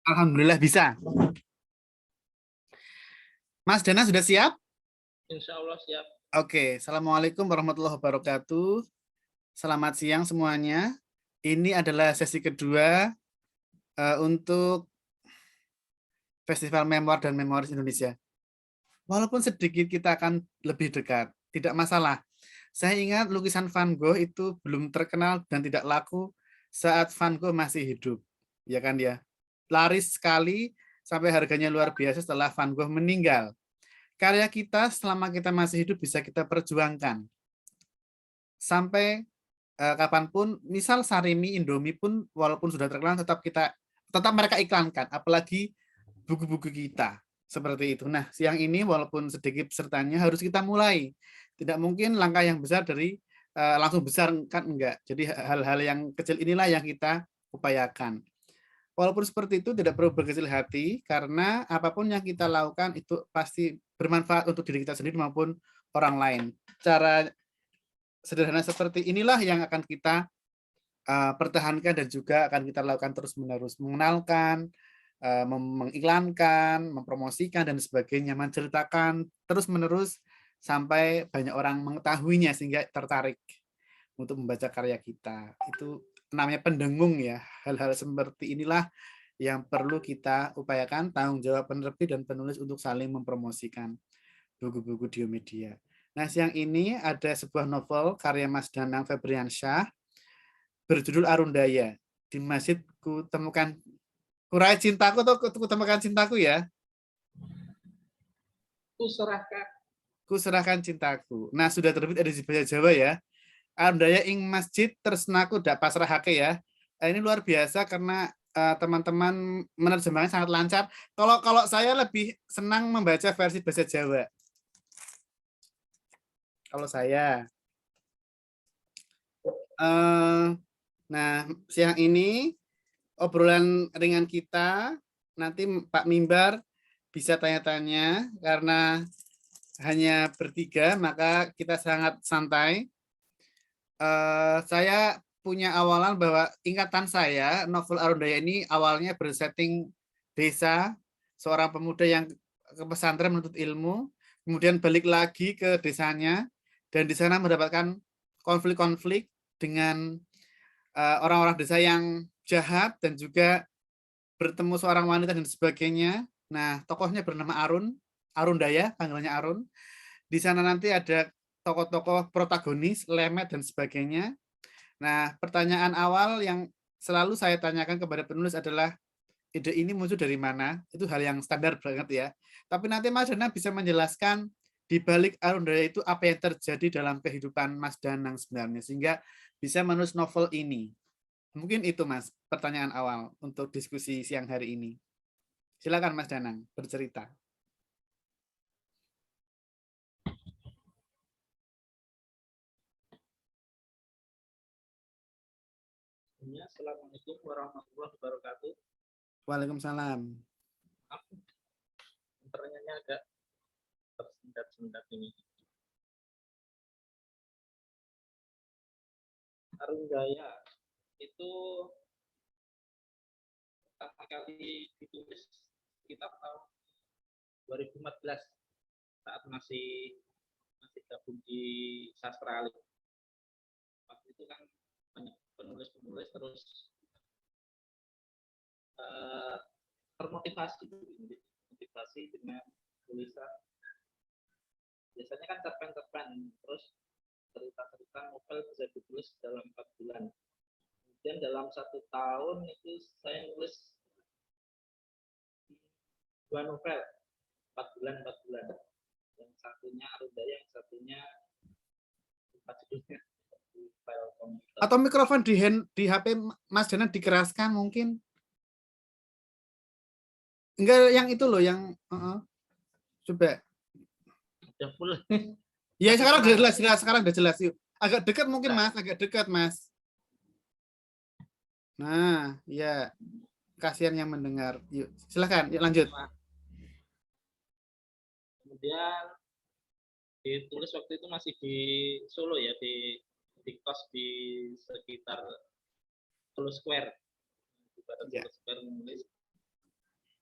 Alhamdulillah bisa. Mas Dana sudah siap? Insya Allah siap. Oke, Assalamualaikum warahmatullahi wabarakatuh. Selamat siang semuanya. Ini adalah sesi kedua untuk Festival Memoir dan Memoris Indonesia. Walaupun sedikit kita akan lebih dekat, tidak masalah. Saya ingat lukisan Van Gogh itu belum terkenal dan tidak laku saat Van Gogh masih hidup. Ya kan ya? Laris sekali sampai harganya luar biasa setelah Van Gogh meninggal. Karya kita selama kita masih hidup bisa kita perjuangkan. Sampai kapanpun, misal Sarimi, Indomie pun walaupun sudah terkenal tetap mereka iklankan, apalagi buku-buku kita seperti itu. Nah, siang ini walaupun sedikit pesertanya harus kita mulai. Tidak mungkin langkah yang besar dari langsung besar kan enggak. Jadi hal-hal yang kecil inilah yang kita upayakan. Walaupun seperti itu tidak perlu berkecil hati karena apapun yang kita lakukan itu pasti bermanfaat untuk diri kita sendiri maupun orang lain. Cara sederhana seperti inilah yang akan kita pertahankan dan juga akan kita lakukan terus-menerus, mengenalkan, mengiklankan, mempromosikan dan sebagainya, menceritakan terus-menerus sampai banyak orang mengetahuinya sehingga tertarik untuk membaca karya kita. Itu namanya pendengung ya. Hal-hal seperti inilah yang perlu kita upayakan, tanggung jawab penerbit dan penulis untuk saling mempromosikan buku-buku Diomedia. Nah, siang ini ada sebuah novel karya Mas Danang Febriansyah berjudul Arundaya. Di masjid kutemukan kurai cintaku atau kutemukan cintaku ya? Kuserahkan. Kuserahkan cintaku. Nah, sudah terbit ada di bahasa Jawa ya. Arundaya ing masjid tresnaku dak pasrahake ya. Ini luar biasa karena teman-teman menerjemahnya sangat lancar. Kalau saya lebih senang membaca versi bahasa Jawa. Kalau saya. Nah, siang ini obrolan ringan kita, nanti Pak Mimbar bisa tanya-tanya karena hanya bertiga, maka kita sangat santai. Saya punya awalan bahwa ingatan saya, novel Arundaya ini awalnya bersetting desa, seorang pemuda yang ke pesantren menuntut ilmu, kemudian balik lagi ke desanya, dan di sana mendapatkan konflik-konflik dengan orang-orang desa yang jahat dan juga bertemu seorang wanita dan sebagainya. Nah, tokohnya bernama Arun, Arundaya, panggilannya Arun. Di sana nanti ada tokoh-tokoh protagonis, Lemet dan sebagainya. Nah, pertanyaan awal yang selalu saya tanyakan kepada penulis adalah ide ini muncul dari mana? Itu hal yang standar banget ya. Tapi nanti Mas Danang bisa menjelaskan di balik Arundaya itu apa yang terjadi dalam kehidupan Mas Danang sebenarnya sehingga bisa menulis novel ini. Mungkin itu Mas, pertanyaan awal untuk diskusi siang hari ini. Silakan Mas Danang bercerita. Assalamualaikum warahmatullahi wabarakatuh. Waalaikumsalam. Pertanyaannya agak tersendat-sendat ini. Arundaya itu pertama kali ditulis sekitar tahun 2014 saat masih gabung di sastra alit. Waktu itu kan banyak penulis-penulis terus termotivasi dengan tulisan. Biasanya kan cerpen-cerpen, terus cerita-cerita novel bisa ditulis dalam 4 bulan. Kemudian dalam 1 tahun itu saya nulis 2 novel, 4 bulan. Yang satunya Arundaya, yang satunya judulnya file komputer. Atau mikrofon di HP Mas Danang dikeraskan mungkin. Enggak yang itu loh, yang coba. Udah full. Ya sekarang udah jelas, sekarang udah jelas yuk. Agak dekat mungkin Mas, agak dekat Mas. Nah, ya kasihan yang mendengar. Yuk, silakan, yuk lanjut. Kemudian ditulis waktu itu masih di Solo ya, di kos di sekitar Solo Square. Di Solo Square menulis.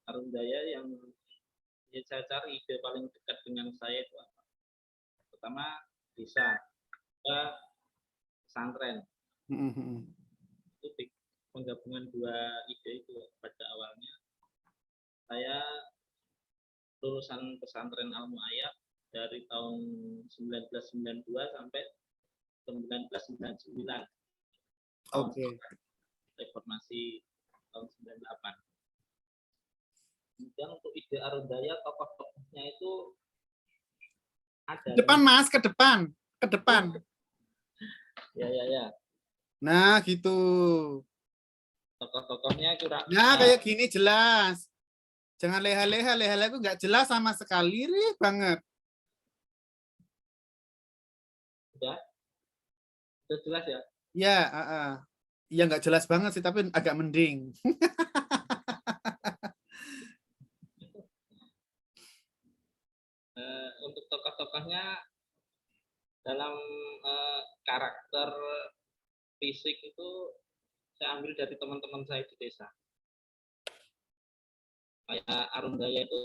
Arundaya yang saya cari ide paling dekat dengan saya itu apa? Pertama desa, kedua pesantren. Itu penggabungan dua ide itu pada awalnya. Saya lulusan pesantren Al Muayyad dari tahun 1992 sampai 1999. Oke. Reformasi tahun 98. Kemudian untuk ide Arundaya, tokoh-tokohnya itu ada. Ke depan, Mas, ke depan. Ke depan. Ya. Nah, gitu. Tokoh-tokohnya kurang. Nah, kayak gini jelas. Jangan leha-leha, leha-leha itu nggak jelas sama sekali, rih banget. Sudah jelas ya? Ya, ya nggak jelas banget sih, tapi agak mending. Untuk tokoh-tokohnya dalam karakter fisik itu saya ambil dari teman-teman saya di desa. Kayak Arundaya itu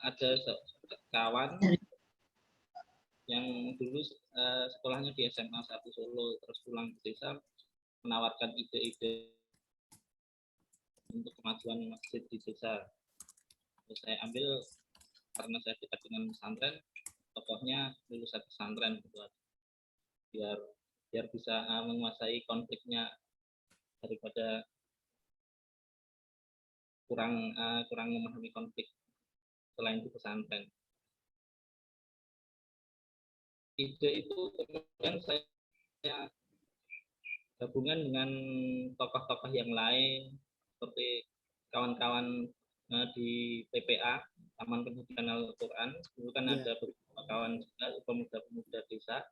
ada kawan yang dulu sekolahnya di SMA 1 Solo, terus pulang ke desa menawarkan ide-ide untuk kemajuan masjid di desa. Terus saya ambil karena saya dekat dengan pesantren, tokohnya lulusan pesantren gitu, biar bisa menguasai konfliknya daripada kurang memahami konflik selain di pesantren. Ide itu kemudian saya gabungan dengan tokoh-tokoh yang lain seperti kawan-kawan di TPA, Taman Pendidikan Al-Quran. Dulu kan ada beberapa kawan juga, pemuda-pemuda desa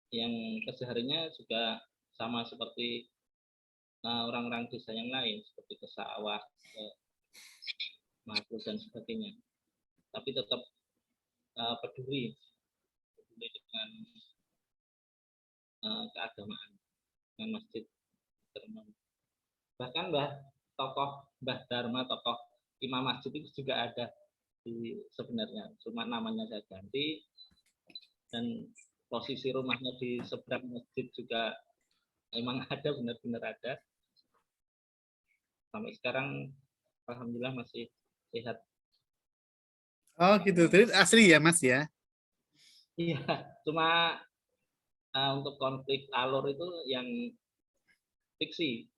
yang kesehariannya juga sama seperti orang-orang desa yang lain, seperti ke sawah, ke makhluk dan sebagainya. Tapi tetap peduli dengan keagamaan, dengan masjid. Bahkan Mbah Dharma, tokoh imam masjid itu juga ada sebenarnya, cuma namanya saya ganti, dan posisi rumahnya di seberang masjid juga memang ada, benar-benar ada. Sampai sekarang alhamdulillah masih sehat. Oh gitu, jadi asli ya Mas ya? Iya, cuma untuk konflik alur itu yang fiksi.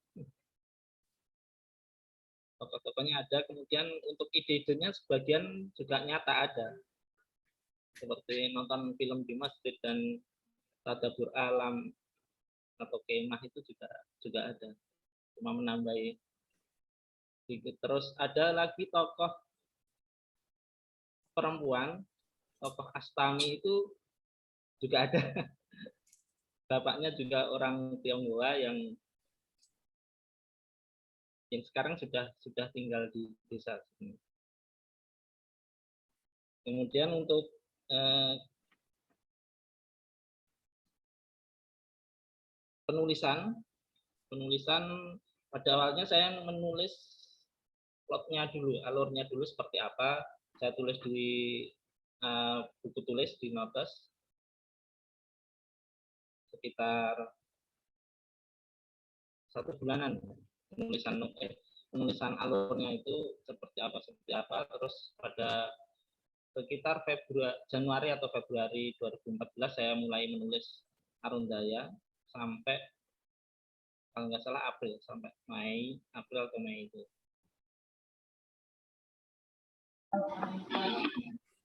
Tokoh-tokohnya ada, kemudian untuk ide-idenya sebagian juga nyata ada. Seperti nonton film di masjid dan tadabbur alam atau kemah itu juga ada. Cuma menambahi sedikit. Terus ada lagi tokoh perempuan, tokoh Astami itu juga ada. Bapaknya juga orang Tionghoa yang sekarang sudah tinggal di desa sini. Kemudian untuk penulisan pada awalnya saya menulis plotnya dulu, alurnya dulu seperti apa. Saya tulis di buku tulis di notes sekitar 1 bulanan penulisan alurnya itu seperti apa. Terus pada sekitar Januari atau Februari 2014 saya mulai menulis Arundaya sampai kalau nggak salah April, sampai April atau Mei itu.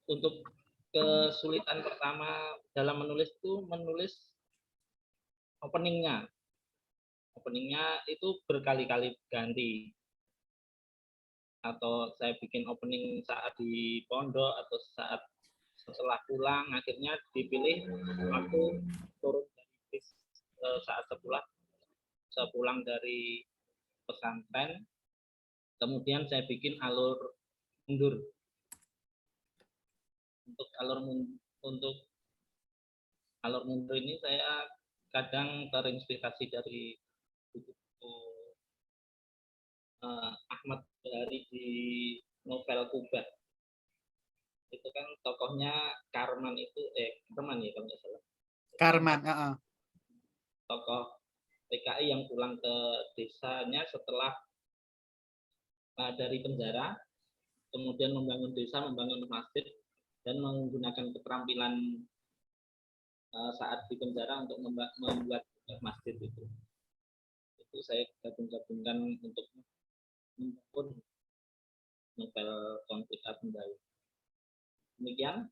Untuk kesulitan pertama dalam menulis itu menulis openingnya itu berkali-kali ganti, atau saya bikin opening saat di pondok atau saat setelah pulang, akhirnya dipilih waktu turun dari bis saat sepulang dari pesantren, kemudian saya bikin alur mundur. Untuk alur mundur ini saya kadang terinspirasi dari buku Ahmad Bahari di novel Kubah. Itu kan tokohnya Karman itu Karman ya kalau nggak salah. Karman, Tokoh PKI yang pulang ke desanya setelah dari penjara, kemudian membangun desa, membangun masjid, dan menggunakan keterampilan saat di penjara untuk membuat masjid itu. Itu saya gabung-gabungkan untuk membangun novel konflik Arundaya. Demikian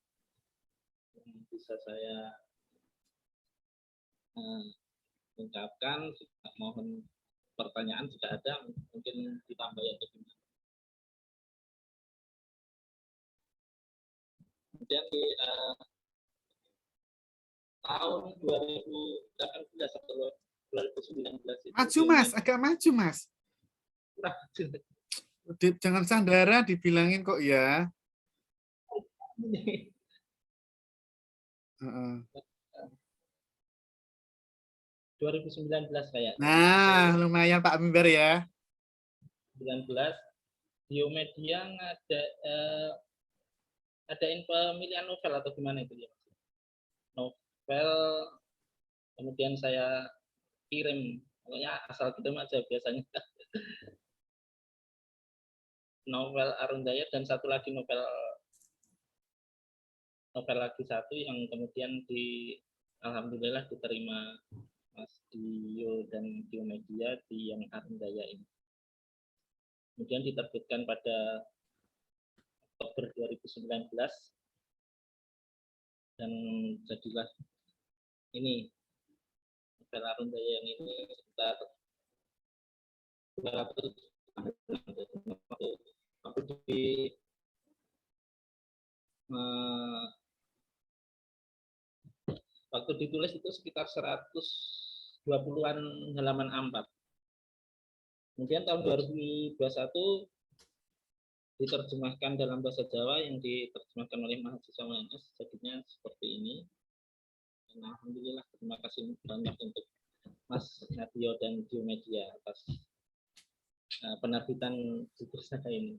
yang bisa saya ungkapkan. Mohon pertanyaan jika ada, mungkin ditambah atau gimana. Kemudian di tahun 2018 atau 2019 itu maju Mas, agak maju Mas. Jangan sandara dibilangin kok ya. 2019 kayak. Nah, lumayan Pak Mimbar ya. 19 Biomedia adain pemilihan novel atau gimana itu ya? Novel, kemudian saya kirim, pokoknya asal kirim aja biasanya. Novel Arundaya dan satu lagi novel lagi satu yang kemudian alhamdulillah diterima Mas Dio dan Biomedia di yang Arundaya ini. Kemudian diterbitkan pada Oktober 2019 dan jadilah ini novel Arundaya yang ini sekitar 200 waktu ditulis itu sekitar 120-an halaman A4. Kemudian tahun 2021 diterjemahkan dalam bahasa Jawa yang diterjemahkan oleh mahasiswa UNS, jadinya seperti ini. Dan alhamdulillah terima kasih banyak untuk Mas Nadio dan Biomedia atas penerbitan buku saya ini.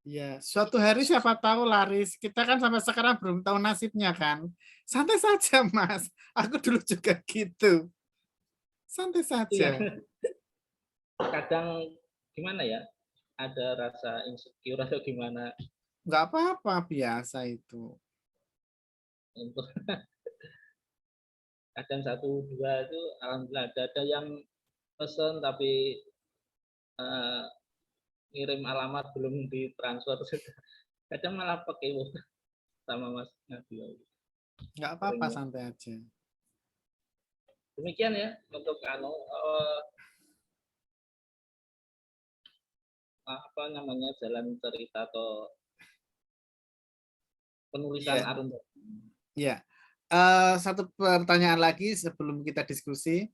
Ya, suatu hari siapa tahu laris. Kita kan sampai sekarang belum tahu nasibnya kan. Santai saja Mas. Aku dulu juga gitu. Santai saja. Iya. Kadang gimana ya? Ada rasa insecure atau gimana? Nggak apa-apa, biasa itu. Untuk kadang 1-2 itu alhamdulillah ada yang pesen tapi ngirim alamat belum ditransfer. Kadang malah pakai sama Mas Nabil. Nggak apa-apa, santai aja. Demikian ya untuk apa namanya jalan cerita atau penulisan Arundaya. Ya. Satu pertanyaan lagi sebelum kita diskusi.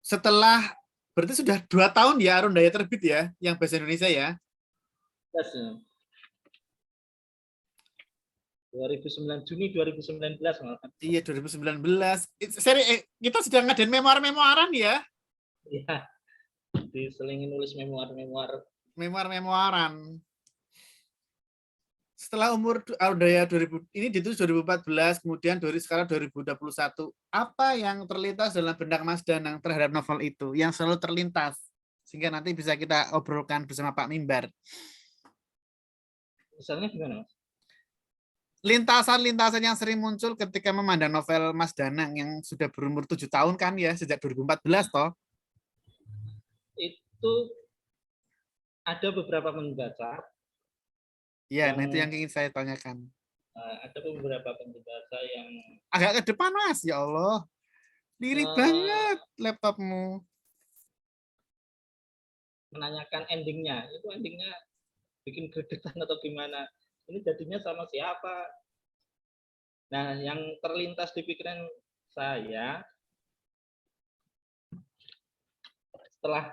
Setelah berarti sudah 2 tahun ya Arundaya terbit ya, yang bahasa Indonesia ya? Yes, ya. Juni 2019 malah. Iya, 2019. Kita sudah ngadain memoir-memoiran ya? Iya. Diselingin nulis memoiran. Setelah umur Arundaya 2000 ini ditulis 2014, kemudian sekarang 2021. Apa yang terlintas dalam benak Mas Danang terhadap novel itu yang selalu terlintas sehingga nanti bisa kita obrolkan bersama Pak Mimbar? Misalnya gimana, Mas? Lintasan-lintasan yang sering muncul ketika memandang novel Mas Danang yang sudah berumur 7 tahun kan ya, sejak 2014 toh? Itu ada beberapa pembaca. Ya, nah itu yang ingin saya tanyakan. Ada beberapa pembaca yang agak ke depan Mas, ya Allah. Lirik banget laptopmu. Menanyakan endingnya, itu endingnya bikin gregetan atau gimana? Ini jadinya sama siapa? Nah, yang terlintas di pikiran saya setelah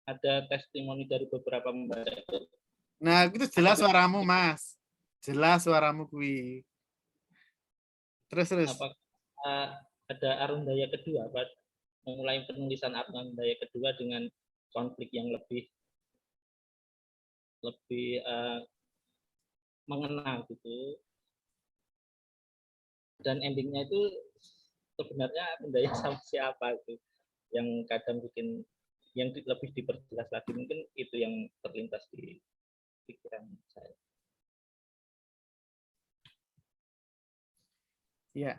ada testimoni dari beberapa pembaca itu. Nah, itu jelas suaramu, Mas. Jelas suaramu kui. Terus. ada Arundaya kedua, memulai penulisan Arundaya kedua dengan konflik yang lebih mengena gitu. Dan endingnya itu sebenarnya Arundaya sama siapa itu yang kadang bikin yang lebih diperjelas lagi, mungkin itu yang terlintas di pikiran saya. Ya.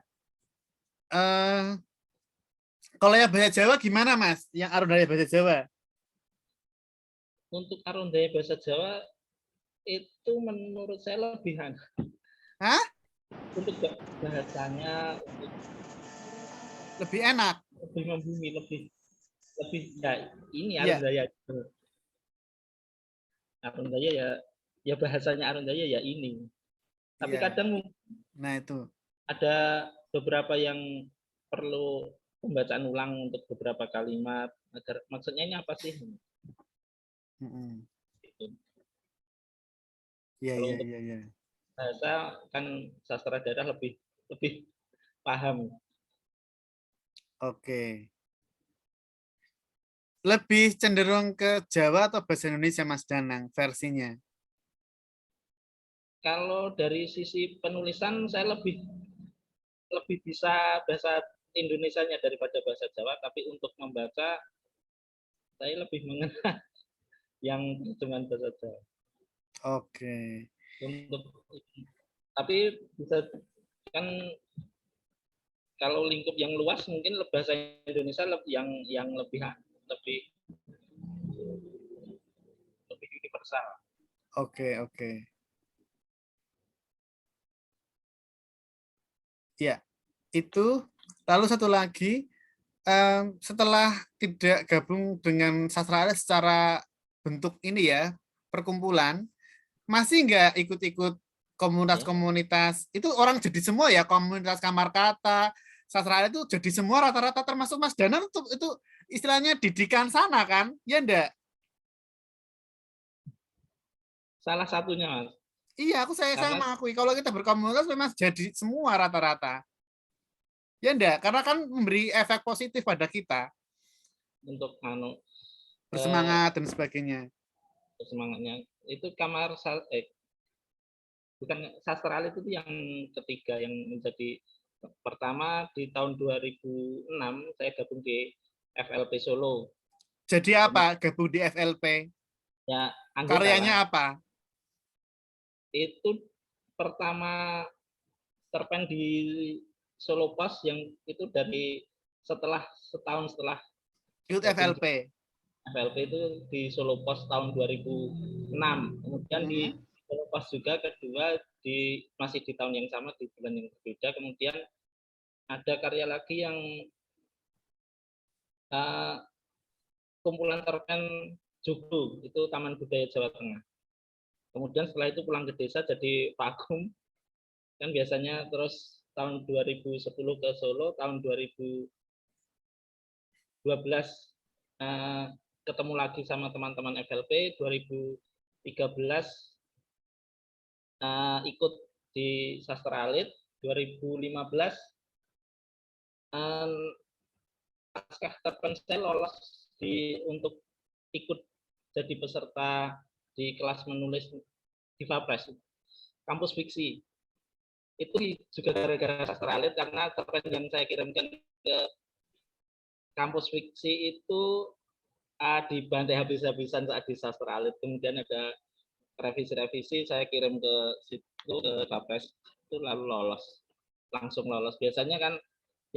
Kalau yang bahasa Jawa gimana, Mas? Yang Arundaya bahasa Jawa? Untuk Arundaya bahasa Jawa itu menurut saya lebihan. Hah? Untuk bahasanya, untuk Lebih enak. lebih membumi, lebih ya ini Iya. Arundaya. Arundaya ya bahasanya Arundaya ya ini. Tapi Iya. kadang Nah itu ada beberapa yang perlu pembacaan ulang untuk beberapa kalimat agar maksudnya ini apa sih? Gitu. Iya, Kalau iya, untuk iya, iya. bahasa kan sastra daerah lebih paham. Oke. Lebih cenderung ke Jawa atau bahasa Indonesia, Mas Danang, versinya? Kalau dari sisi penulisan saya lebih bisa bahasa Indonesianya daripada bahasa Jawa, tapi untuk membaca saya lebih mengenal yang dengan bahasa Jawa. Oke. Untuk tapi bisa kan kalau lingkup yang luas mungkin bahasa Indonesia yang lebih universal. Oke, oke. Ya, itu. Lalu satu lagi, setelah tidak gabung dengan sastra alit secara bentuk ini ya, perkumpulan, masih nggak ikut-ikut komunitas-komunitas? Itu orang jadi semua ya, komunitas kamar kata, sastra alit itu jadi semua rata-rata, termasuk Mas Danang itu istilahnya didikan sana kan? Ya enggak? Salah satunya, Mas. Iya, saya Karena mengakui kalau kita berkomunitas memang jadi semua rata-rata. Ya enggak, karena kan memberi efek positif pada kita, untuk bersemangat dan sebagainya. semangatnya itu bukan sastra alit itu yang ketiga yang menjadi pertama di tahun 2006 saya gabung di FLP Solo. Jadi apa gabung di FLP? Ya, anggota Karyanya lah. apa? Itu pertama terpen di Solo Pos yang itu dari setahun setelah Youth gabung di FLP. FLP itu di Solo Pos tahun 2006. Kemudian di Solo Pos juga kedua masih di tahun yang sama di bulan yang berbeda. Kemudian ada karya lagi yang kumpulan terpen Joglo itu Taman Budaya Jawa Tengah. Kemudian setelah itu pulang ke desa jadi vakum kan biasanya, terus tahun 2010 ke Solo, tahun 2012 ketemu lagi sama teman-teman FLP, 2013 ikut di Sastra Alit, 2015 pasca terpen saya lolos untuk ikut jadi peserta di kelas menulis di Fapres, kampus fiksi. Itu juga gara-gara Sastra Alit, karena terpen yang saya kirimkan ke kampus fiksi itu dibantai habis-habisan saat di Sastra Alit. Kemudian ada revisi-revisi, saya kirim ke situ, ke Fapres, itu lalu langsung lolos. Biasanya kan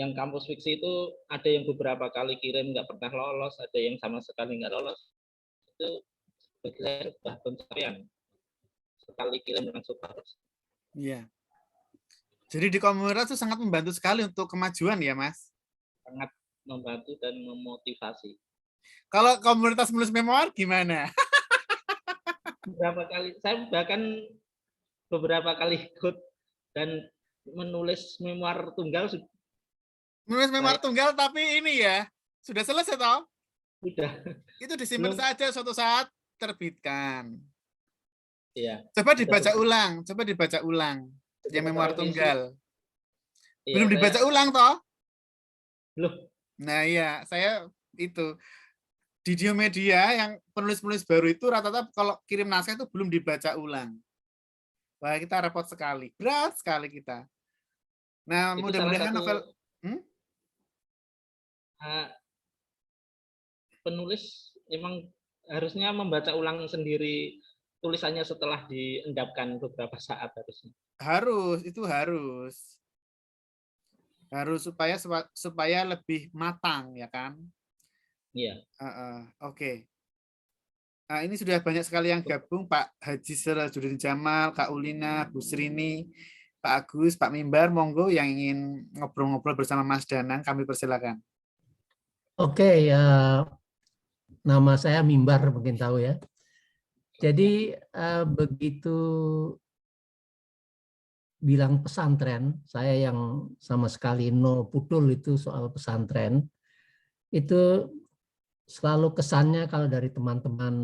yang kampus fiksi itu ada yang beberapa kali kirim nggak pernah lolos, ada yang sama sekali nggak lolos. Itu sudah pencapaian, sekali kirim langsung lolos. Iya. Jadi di komunitas itu sangat membantu sekali untuk kemajuan ya, Mas? Sangat membantu dan memotivasi. Kalau komunitas menulis memoir gimana? Saya bahkan beberapa kali ikut dan menulis memoir tunggal. Menulis memoir tunggal tapi ini ya, sudah selesai toh? Sudah. Itu disimpan saja, suatu saat terbitkan. Iya. Coba dibaca ulang yang memoir tunggal. Iya, Belum dibaca ulang toh? Loh, Nah iya, saya itu di Diomedia yang penulis-penulis baru itu rata-rata kalau kirim naskah itu belum dibaca ulang. Wah, kita repot sekali, berat sekali kita. Nah, itu salah mudah-mudahan satu novel uh, penulis emang harusnya membaca ulang sendiri tulisannya setelah diendapkan beberapa saat harusnya. harus, itu harus. Harus supaya lebih matang ya kan? Iya. Oke. Nah, ini sudah banyak sekali yang gabung, Pak Haji Sirajuddin Jamal, Kak Ulina, Bu Srini, Pak Agus, Pak Mimbar, monggo yang ingin ngobrol-ngobrol bersama Mas Danang, kami persilakan. Oke, nama saya Mimbar, mungkin tahu ya. Jadi begitu bilang pesantren, saya yang sama sekali nol putul itu soal pesantren, itu selalu kesannya kalau dari teman-teman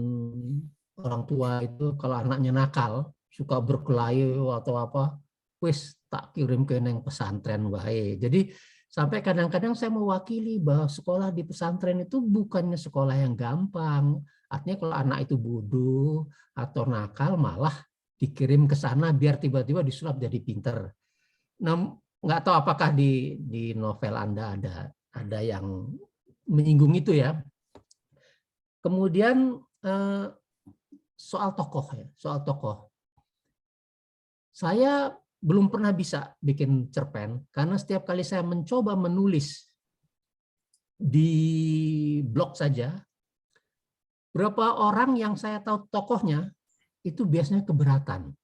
orang tua itu kalau anaknya nakal, suka berkelahi atau apa, wis tak kirim ke neng pesantren wae. Jadi sampai kadang-kadang saya mewakili bahwa sekolah di pesantren itu bukannya sekolah yang gampang. Artinya kalau anak itu bodoh atau nakal malah dikirim ke sana biar tiba-tiba disulap jadi pinter. Nah, nggak tahu apakah di novel Anda ada yang menyinggung itu ya. Kemudian soal tokoh ya, soal tokoh. Saya belum pernah bisa bikin cerpen karena setiap kali saya mencoba menulis di blog saja, berapa orang yang saya tahu tokohnya itu biasanya keberatan.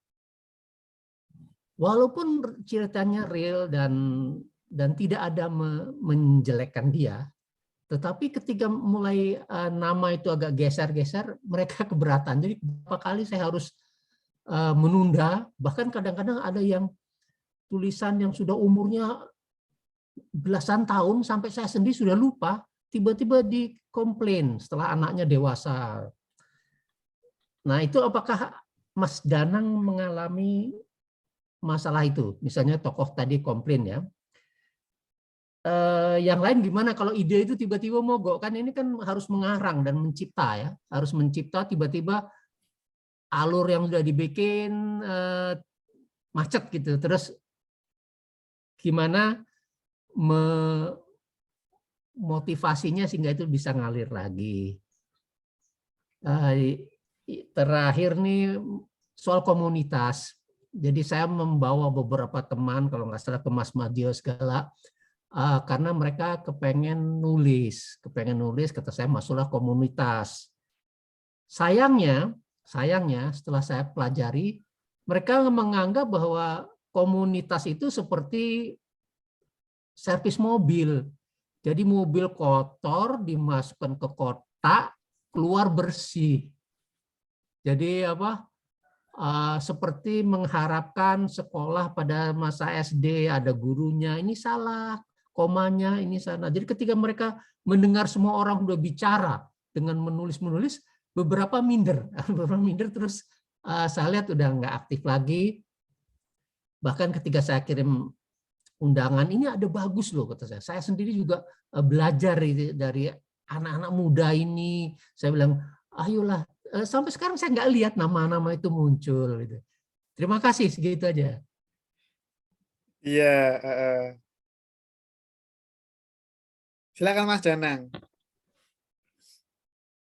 Walaupun ceritanya real dan tidak ada menjelekkan dia, tetapi ketika mulai nama itu agak geser-geser, mereka keberatan. Jadi beberapa kali saya harus menunda, bahkan kadang-kadang ada yang tulisan yang sudah umurnya belasan tahun sampai saya sendiri sudah lupa, tiba-tiba dikomplain setelah anaknya dewasa. Nah, itu apakah Mas Danang mengalami masalah itu? Misalnya tokoh tadi komplain ya. Yang lain gimana kalau ide itu tiba-tiba mogok? Kan ini kan harus mengarang dan mencipta ya. Harus mencipta tiba-tiba alur yang sudah dibikin macet gitu. Terus gimana motivasinya sehingga itu bisa ngalir lagi. Terakhir nih soal komunitas. Jadi saya membawa beberapa teman, kalau nggak salah ke Mas Madio segala, karena mereka kepengen nulis, kata saya masuklah komunitas. Sayangnya setelah saya pelajari, mereka menganggap bahwa komunitas itu seperti servis mobil. Jadi mobil kotor dimasukkan ke kotak, keluar bersih. Jadi apa? Seperti mengharapkan sekolah pada masa SD ada gurunya, ini salah, komanya ini salah. Jadi ketika mereka mendengar semua orang udah bicara dengan menulis-menulis, beberapa minder, terus saya lihat udah nggak aktif lagi. Bahkan ketika saya kirim undangan, ini ada bagus loh kata saya. Saya sendiri juga belajar dari anak-anak muda ini. Saya bilang, ayolah. Sampai sekarang saya nggak lihat nama-nama itu muncul. Terima kasih, segitu aja. Iya. Silakan Mas Danang.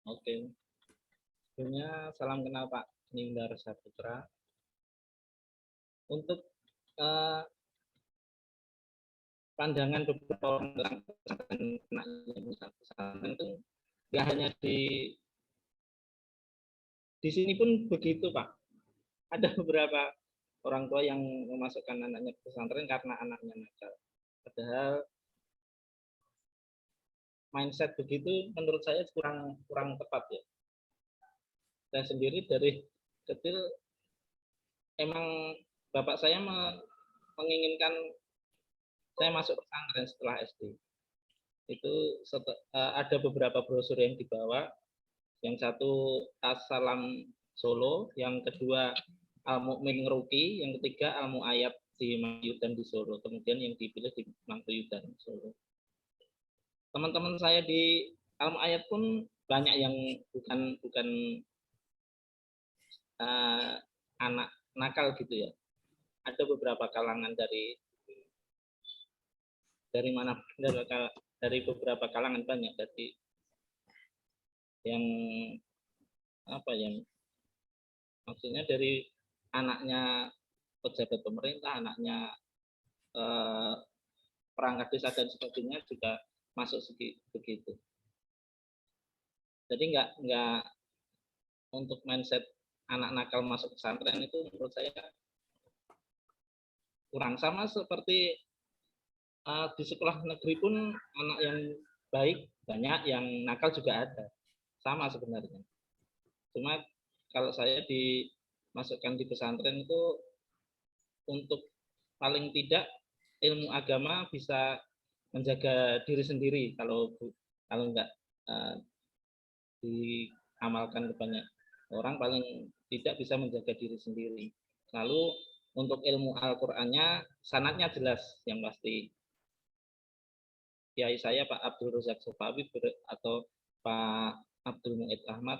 Oke. Sebelumnya salam kenal Pak Nindar Saputra. Untuk pandangan beberapa orang tentang pesantren itu nggak hanya di sini pun begitu Pak. Ada beberapa orang tua yang memasukkan anaknya ke pesantren karena anaknya nakal. Padahal mindset begitu menurut saya kurang tepat ya. Saya sendiri dari kecil emang bapak saya menginginkan saya masuk pesantren setelah SD. Itu ada beberapa brosur yang dibawa. Yang satu As-Salam Solo, yang kedua Al-Mu'min Ngeruki, yang ketiga Al-Mu'ayyad di Mangkuyudan di Solo. Kemudian yang dipilih di Mangkuyudan Solo. teman-teman saya di Alam Ayat pun banyak yang bukan anak nakal gitu ya. Ada beberapa kalangan dari mana dari beberapa kalangan banyak, dari yang maksudnya dari anaknya pejabat pemerintah, anaknya perangkat desa dan sebagainya juga masuk begitu. Jadi nggak untuk mindset anak nakal masuk pesantren itu menurut saya kurang. Sama seperti di sekolah negeri pun anak yang baik banyak, yang nakal juga ada, sama sebenarnya. Cuma kalau saya dimasukkan di pesantren itu untuk paling tidak ilmu agama bisa menjaga diri sendiri, kalau enggak diamalkan ke banyak orang, paling tidak bisa menjaga diri sendiri. Lalu untuk ilmu Al-Qur'annya sanadnya jelas yang pasti. Kiai saya Pak Abdul Razak Sofawi atau Pak Abdul Mu'id Ahmad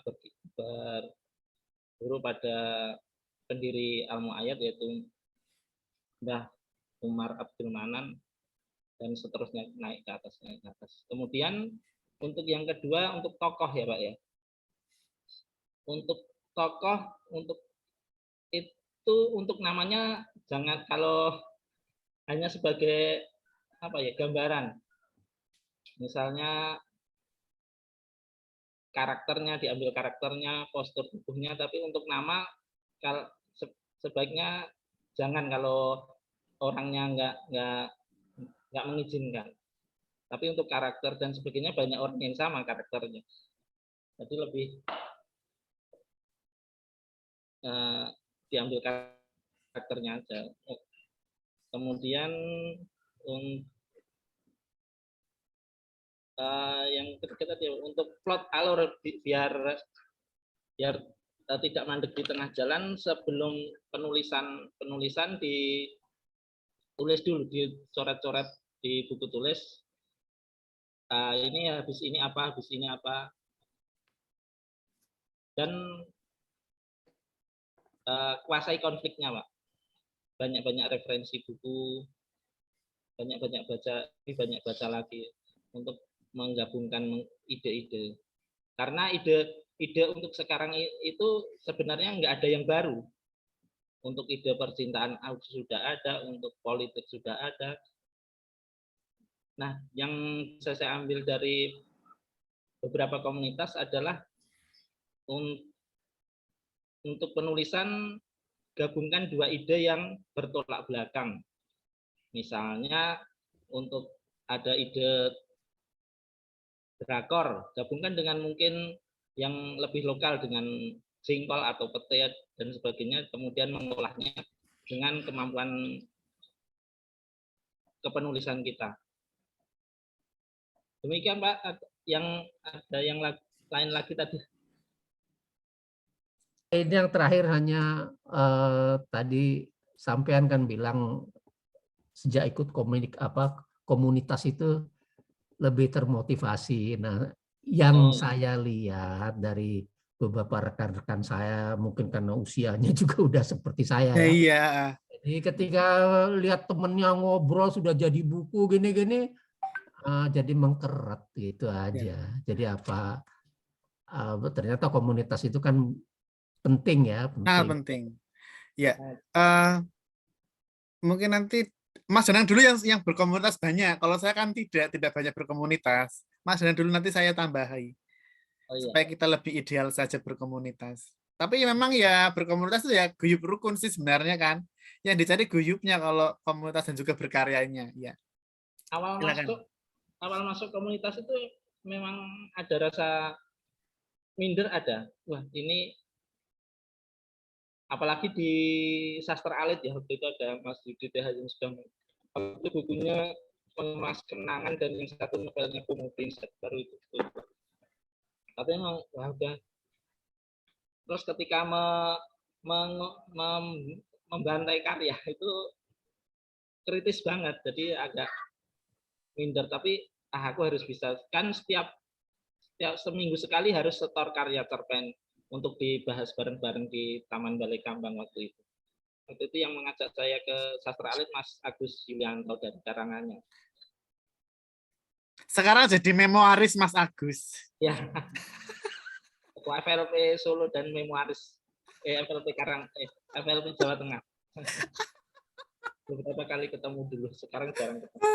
berguru pada pendiri Al-Mu'ayyad yaitu Mbah Umar Abdul Manan, dan seterusnya naik ke atas. Kemudian untuk yang kedua, untuk tokoh ya Pak ya. Untuk tokoh, untuk namanya jangan, kalau hanya sebagai gambaran. Misalnya diambil karakternya, postur tubuhnya, tapi untuk nama sebaiknya jangan, kalau orangnya nggak mengizinkan. Tapi untuk karakter dan sebagainya banyak orang yang sama karakternya. Jadi lebih diambil karakternya aja. Kemudian yang ketiga tadi untuk plot alur, biar tidak mandek di tengah jalan. Sebelum penulisan ditulis dulu, dicoret-coret di buku tulis. Ini habis ini apa, dan kuasai konfliknya Pak. Banyak referensi buku, banyak baca lagi untuk menggabungkan ide-ide. Karena ide untuk sekarang itu sebenarnya nggak ada yang baru. Untuk ide percintaan sudah ada, untuk politik sudah ada. Nah, yang saya ambil dari beberapa komunitas adalah untuk penulisan gabungkan dua ide yang bertolak belakang. Misalnya untuk ada ide drakor, gabungkan dengan mungkin yang lebih lokal dengan jengkol atau pete dan sebagainya, kemudian mengolahnya dengan kemampuan kepenulisan kita. Demikian Pak, ada yang lain lagi tadi. Ini yang terakhir hanya tadi sampean kan bilang sejak ikut komunitas itu lebih termotivasi. Nah, yang saya lihat dari beberapa rekan-rekan saya, mungkin karena usianya juga udah seperti saya ya. Iya. Jadi ketika lihat temennya ngobrol sudah jadi buku gini-gini, jadi mengkeret gitu aja. Jadi ternyata komunitas itu kan penting ya. Penting. Ya. Mungkin nanti Mas Danang dulu yang berkomunitas banyak. Kalau saya kan tidak banyak berkomunitas. Mas Danang dulu, nanti saya tambahi. Supaya kita lebih ideal saja berkomunitas. Tapi memang ya berkomunitas itu ya guyup rukun sih sebenarnya kan. Yang dicari guyupnya kalau komunitas dan juga berkaryanya. Ya. Awal masuk komunitas itu memang ada rasa minder, ada. Wah, ini apalagi di sastra alit ya, waktu itu ada Mas Yudi TH yang sedang itu bukunya Pengemas Kenangan dan yang satu novelnya Kumu Prinsip baru itu. Tapi memang udah. Terus ketika membantai karya itu kritis banget, jadi agak minder. Tapi aku harus bisa kan setiap seminggu sekali harus setor karya cerpen untuk dibahas bareng-bareng di Taman Balai Kambang waktu itu. Waktu itu yang mengajak saya ke Sastra Alit Mas Agus Yulianto dari Karangannya. Sekarang jadi memoaris Mas Agus. Ya, ketua FLP Solo dan memoaris FLP FLP Jawa Tengah. Beberapa kali ketemu dulu, sekarang jarang ketemu.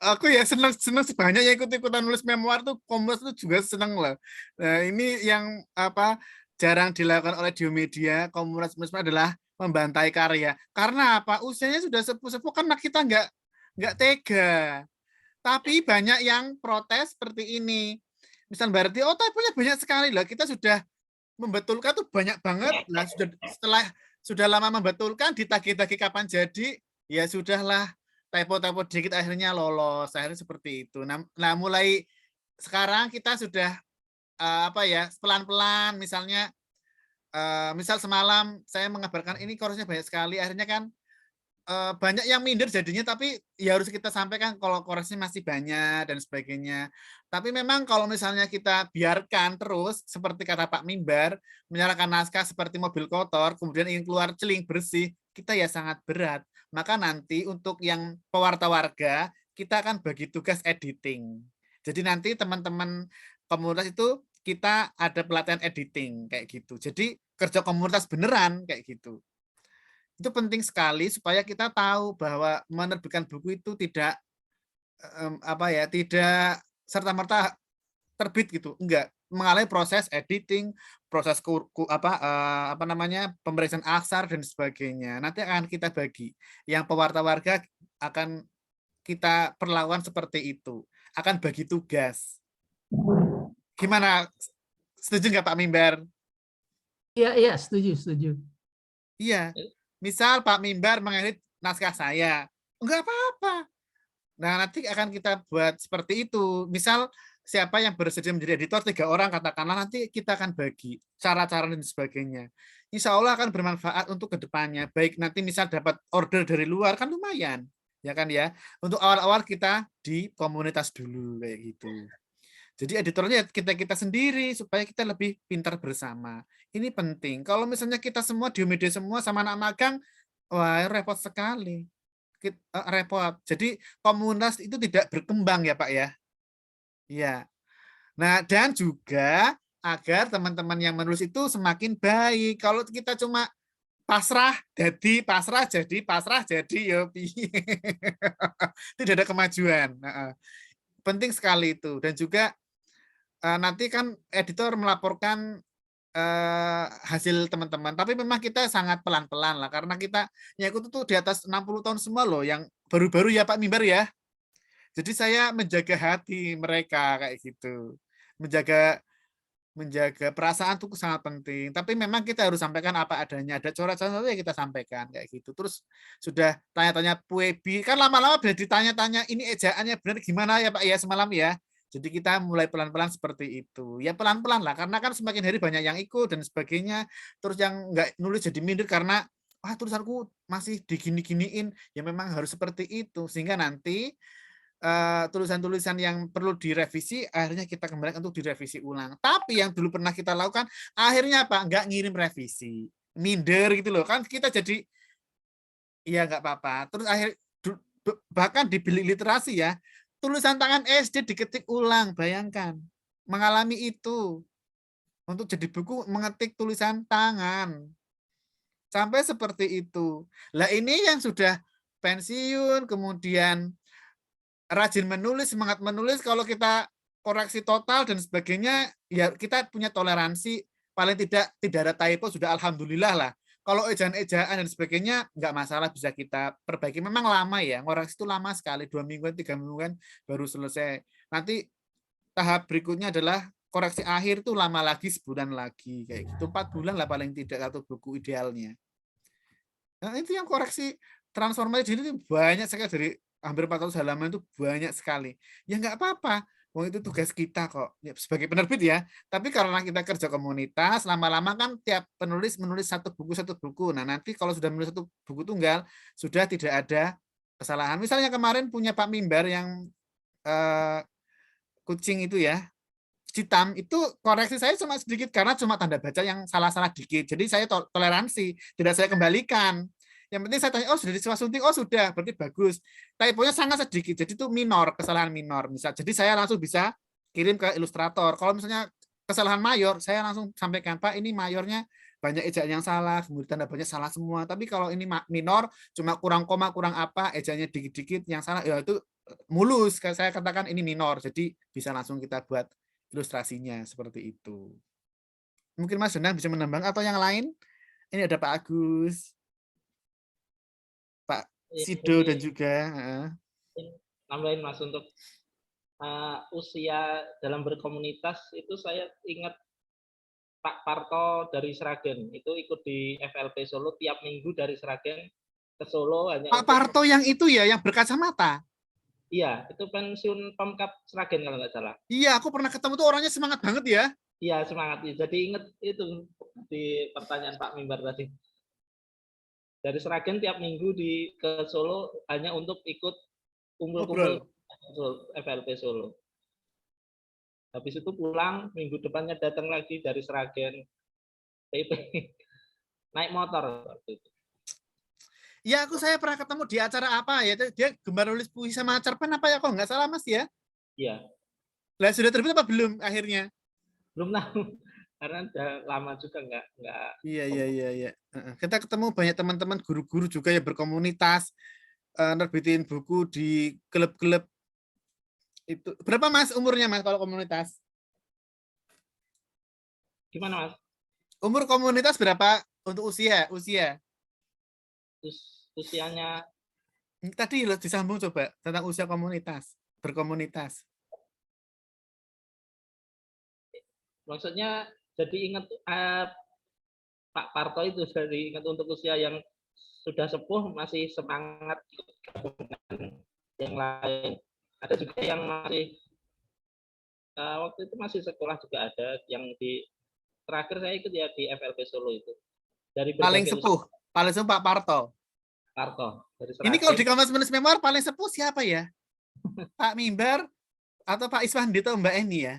Aku ya senang sebanyak yang ikut-ikutan nulis memoir tuh, Komunitas tuh juga senang lah. Nah, ini yang apa jarang dilakukan oleh Diomedia, Komunitas adalah membantai karya. Karena apa? Usianya sudah sepuh-sepuh, karena kita nggak tega. Tapi banyak yang protes seperti ini. Misal berarti, oh tapi punya banyak sekali lah. Kita sudah membetulkan tuh banyak banget. Nah, sudah lama membetulkan, ditagih-tagih kapan jadi, ya sudahlah. Typo-typo dikit akhirnya lolos, akhirnya seperti itu. Nah mulai sekarang kita sudah apa ya, pelan-pelan, misalnya misal semalam saya mengabarkan ini korosnya banyak sekali, akhirnya kan banyak yang minder jadinya, tapi ya harus kita sampaikan kalau koreksinya masih banyak dan sebagainya. Tapi memang kalau misalnya kita biarkan terus, seperti kata Pak Mimbar, menyalakan naskah seperti mobil kotor, kemudian ingin keluar celing bersih, kita ya sangat berat. Maka nanti untuk yang pewarta warga, kita akan bagi tugas editing. Jadi nanti teman-teman komunitas itu kita ada pelatihan editing kayak gitu. Jadi kerja komunitas beneran kayak gitu. Itu penting sekali supaya kita tahu bahwa menerbitkan buku itu tidak apa ya, tidak serta-merta terbit gitu, enggak, mengalami proses editing, proses apa namanya, pemeriksaan aksar dan sebagainya. Nanti akan kita bagi. Yang pewarta warga akan kita perlakukan seperti itu. Akan bagi tugas. Gimana? Setuju nggak Pak Mimbar? Iya, setuju. Iya. Misal Pak Mimbar mengedit naskah saya, enggak apa-apa. Nah, nanti akan kita buat seperti itu. Misal siapa yang bersedia menjadi editor 3 orang katakanlah, nanti kita akan bagi cara-cara dan sebagainya. Insya Allah akan bermanfaat untuk kedepannya. Baik nanti misal dapat order dari luar kan lumayan, ya kan ya. Untuk awal-awal kita di komunitas dulu kayak gitu. Jadi editornya kita sendiri supaya kita lebih pintar bersama. Ini penting. Kalau misalnya kita semua Diomedia semua sama anak magang, wah repot sekali. Repot. Jadi komunitas itu tidak berkembang ya Pak ya. Iya. Nah, dan juga agar teman-teman yang menulis itu semakin baik. Kalau kita cuma pasrah jadi yo tidak ada kemajuan. Penting sekali itu. Dan juga nanti kan editor melaporkan hasil teman-teman. Tapi memang kita sangat pelan-pelan lah karena kita yang ikut itu di atas 60 tahun semua loh, yang baru-baru ya Pak Mimbar ya. Jadi saya menjaga hati mereka kayak gitu. Menjaga perasaan itu sangat penting. Tapi memang kita harus sampaikan apa adanya. Ada coret-coret ya kita sampaikan kayak gitu. Terus sudah tanya-tanya Puebi, kan lama-lama sudah ditanya-tanya ini ejaannya benar gimana ya Pak ya semalam ya. Jadi kita mulai pelan-pelan seperti itu. Ya pelan-pelan lah, karena kan semakin hari banyak yang ikut dan sebagainya. Terus yang nggak nulis jadi minder karena wah tulisanku masih digini-giniin. Ya memang harus seperti itu. Sehingga nanti tulisan-tulisan yang perlu direvisi, akhirnya kita kembalikan untuk direvisi ulang. Tapi yang dulu pernah kita lakukan, akhirnya apa? Nggak ngirim revisi. Minder gitu loh. Kan kita jadi, ya nggak apa-apa. Terus bahkan di bilik literasi ya, tulisan tangan SD diketik ulang, bayangkan. Mengalami itu. Untuk jadi buku, mengetik tulisan tangan. Sampai seperti itu. Lah ini yang sudah pensiun, kemudian rajin menulis, semangat menulis, kalau kita koreksi total dan sebagainya, ya kita punya toleransi, paling tidak ada typo, sudah alhamdulillah lah. Kalau ejaan-ejaan dan sebagainya, nggak masalah, bisa kita perbaiki. Memang lama ya, koreksi itu lama sekali, 2 mingguan, 3 mingguan baru selesai. Nanti tahap berikutnya adalah koreksi akhir tuh lama lagi, sebulan lagi, kayak gitu, 4 bulan lah paling tidak satu buku idealnya. Nah itu yang koreksi transformasi ini banyak sekali, dari hampir 400 halaman itu banyak sekali. Ya nggak apa-apa, wong itu tugas kita kok ya, sebagai penerbit ya. Tapi karena kita kerja komunitas, lama-lama kan tiap penulis menulis satu buku. Nah nanti kalau sudah menulis satu buku tunggal, sudah tidak ada kesalahan. Misalnya kemarin punya Pak Mimbar yang kucing itu ya, hitam itu koreksi saya cuma sedikit karena cuma tanda baca yang salah-salah dikit. Jadi saya toleransi, tidak saya kembalikan. Yang penting saya tanya, oh sudah disela suntik, oh sudah, berarti bagus. Typonya sangat sedikit, jadi itu minor, kesalahan minor. Misal, jadi saya langsung bisa kirim ke ilustrator. Kalau misalnya kesalahan mayor, saya langsung sampaikan, Pak, ini mayornya banyak ejaan yang salah, kemudian tanda bacanya salah semua. Tapi kalau ini minor, cuma kurang koma, kurang apa, ejaannya dikit-dikit yang salah, ya itu mulus. Saya katakan ini minor, jadi bisa langsung kita buat ilustrasinya seperti itu. Mungkin Mas Danang bisa menambah atau yang lain? Ini ada Pak Agus, Pak Sido dan juga nambahin Mas untuk usia dalam berkomunitas itu saya ingat Pak Parto dari Sragen itu ikut di FLP Solo tiap minggu dari Sragen ke Solo hanya Pak Parto yang itu ya, yang berkacamata. Iya, itu pensiun Pemkap Sragen kalau nggak salah. Iya, aku pernah ketemu tuh orangnya semangat banget ya. Iya, semangat. Jadi inget itu di pertanyaan Pak Mimbar tadi. Dari Sragen tiap minggu ke Solo hanya untuk ikut kumpul-kumpul FLP Solo. Habis itu pulang, minggu depannya datang lagi dari Sragen, PP, naik motor waktu itu. Ya, saya pernah ketemu di acara apa ya, dia gemar nulis puisi sama cerpen apa ya, kok nggak salah Mas ya? Iya. Lah sudah terbit apa belum akhirnya? Belum tahu, karena udah lama juga nggak. Iya. Kita ketemu banyak teman-teman guru-guru juga yang berkomunitas, nerbitin buku di klub-klub itu. Berapa Mas umurnya Mas kalau komunitas? Gimana Mas? Umur komunitas berapa untuk usia? Usianya tadi lo disambung coba tentang usia komunitas, berkomunitas. Maksudnya jadi ingat Pak Parto itu jadi ingat untuk usia yang sudah sepuh masih semangat yang lain. Ada juga yang masih waktu itu masih sekolah juga ada yang terakhir saya ikut ya di FLP Solo itu. Dari paling sepuh Pak Parto. Ini kalau di Kamus Menulis Memor paling sepuh siapa ya? Pak Mimbar atau Pak Iswandi atau Mbak Eni ya?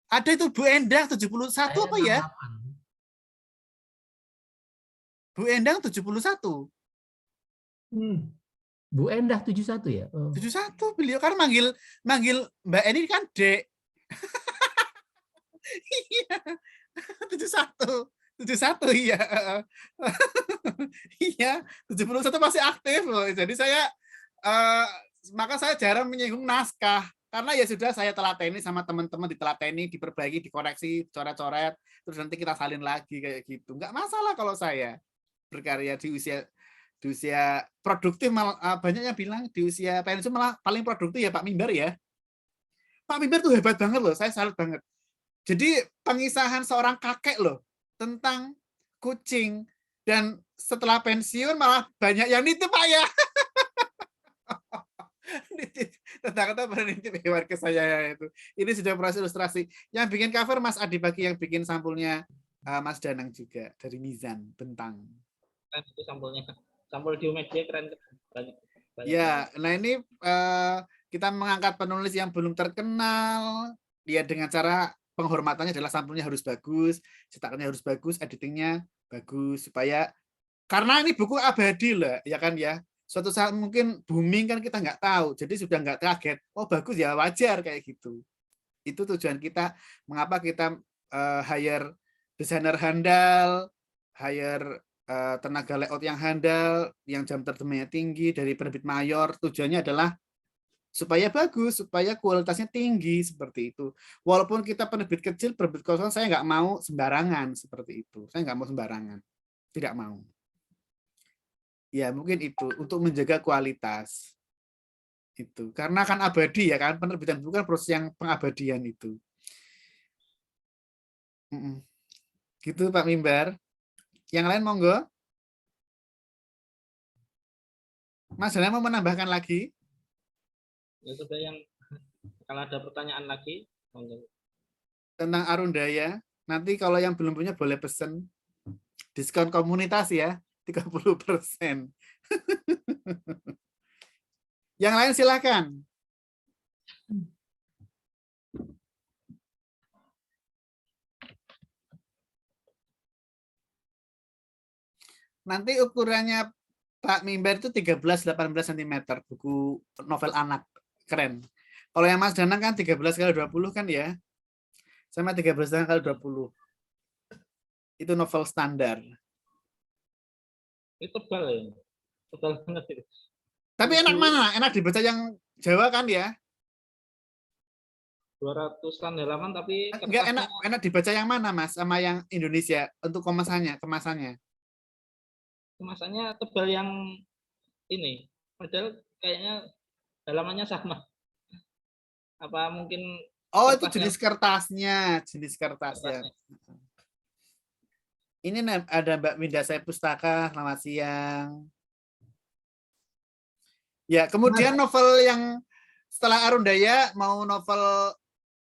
Ada itu Bu Endang 71 apa ya? Bu Endang 71. Bu Endah 71 ya? 71 beliau kan manggil Mbak Eni kan Dek. Iya. 71 iya. Iya, 71 masih aktif loh. Jadi maka saya jarang menyinggung naskah karena ya sudah saya telateni sama teman-teman, ditelateni, diperbaiki, dikoreksi, coret-coret, terus nanti kita salin lagi kayak gitu. Nggak masalah kalau saya berkarya di usia produktif, malah banyak yang bilang di usia pensiun malah paling produktif ya Pak Mimbar ya. Pak Mimbar tuh hebat banget loh, saya salut banget. Jadi pengisahan seorang kakek loh tentang kucing, dan setelah pensiun malah banyak yang nitip Pak ya. Tetangga nitip hewan ke saya itu. Ini sudah proses ilustrasi. Yang bikin cover Mas Adi Bagi, yang bikin sampulnya Mas Danang juga dari Mizan Bentang. Keren itu sampulnya. Sampul di media keren. Banyak. Ya, nah ini kita mengangkat penulis yang belum terkenal, dia dengan cara penghormatannya adalah sampulnya harus bagus, cetakannya harus bagus, editingnya bagus, supaya karena ini buku abadi lah, ya kan ya. Suatu saat mungkin booming kan kita nggak tahu, jadi sudah nggak kaget. Oh bagus ya, wajar kayak gitu. Itu tujuan kita, mengapa kita hire desainer handal, hire tenaga layout yang handal, yang jam terbangnya tinggi dari penerbit mayor. Tujuannya adalah supaya bagus, supaya kualitasnya tinggi seperti itu. Walaupun kita penerbit kecil, penerbit kosong, saya nggak mau sembarangan seperti itu. Saya nggak mau sembarangan, tidak mau. Ya mungkin itu untuk menjaga kualitas itu, karena kan abadi ya kan, penerbitan buku kan proses yang pengabadian itu. Gitu Pak Mimbar. Yang lain monggo. Mas Dana mau menambahkan lagi? Ya sudah, yang kalau ada pertanyaan lagi tentang Arundaya, nanti kalau yang belum punya boleh pesen diskon komunitas ya 30%. Yang lain silakan. Nanti ukurannya Pak Mimbar itu 13-18 cm buku novel anak. Keren. Kalau yang Mas Danang kan 13x20 kan ya. Sama 13x20. Itu novel standar. Itu tebal ya. Tebal banget itu. Tapi enak mana? Enak dibaca yang Jawa kan ya? 200-an halaman tapi Enggak kertasnya enak dibaca yang mana, Mas? Sama yang Indonesia untuk kemasannya. kemasannya tebal yang ini. Padahal kayaknya halamannya sama. Apa mungkin Oh, itu kertasnya jenis kertasnya. kertasnya. Ini ada Mbak Winda Saya Pustaka, selamat siang. Ya, kemudian novel yang setelah Arundaya mau novel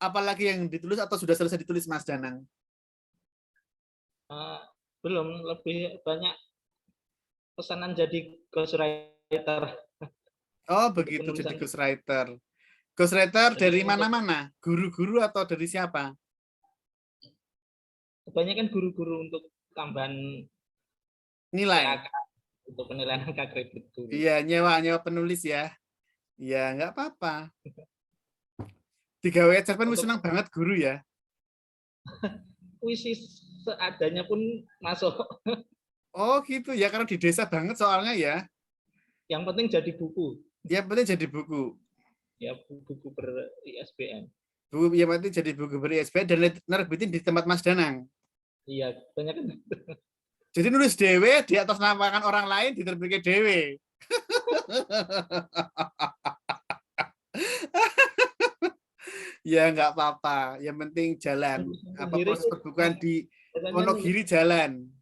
apa lagi yang ditulis atau sudah selesai ditulis Mas Danang? Belum, lebih banyak pesanan jadi ghostwriter. Oh, begitu jadi ghostwriter. Ghostwriter dari mana-mana? Guru-guru atau dari siapa? Kebanyakan guru-guru untuk tambahan Nilai. untuk penilaian angka kredit guru. Iya, nyewa penulis ya. Iya, nggak apa-apa. 3W Cerpen senang banget guru ya. Puisi seadanya pun masuk. Oh gitu ya, karena di desa banget soalnya ya. Yang penting jadi buku. Yang penting jadi buku. Ya, buku ber-ISBN. Buku yang penting jadi buku ber-ISBN dan nerbitin di tempat Mas Danang. Iya, banyak kan. Jadi nulis dewe di atas namakan orang lain diterbitkan dewe. Ya nggak apa-apa, yang penting jalan. Apa proses perbukuan di Wonogiri jalan.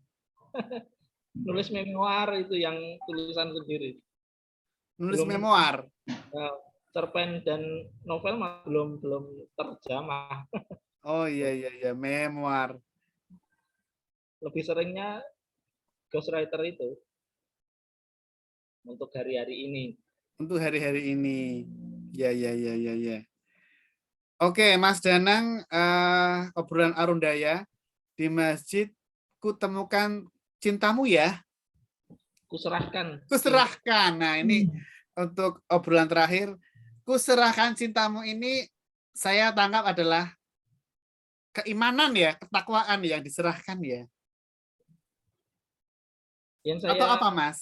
Nulis memoir itu yang tulisan sendiri. Nulis memoir. Cerpen dan novel belum terjamah. Oh iya, memoir. Lebih seringnya ghostwriter itu untuk hari-hari ini. Untuk hari-hari ini. Ya. Oke, Mas Danang, obrolan Arundaya di masjid kutemukan cintamu ya. Kuserahkan. Nah, ini untuk obrolan terakhir. Kuserahkan cintamu ini saya tangkap adalah keimanan ya, ketakwaan yang diserahkan ya. Atau apa, Mas?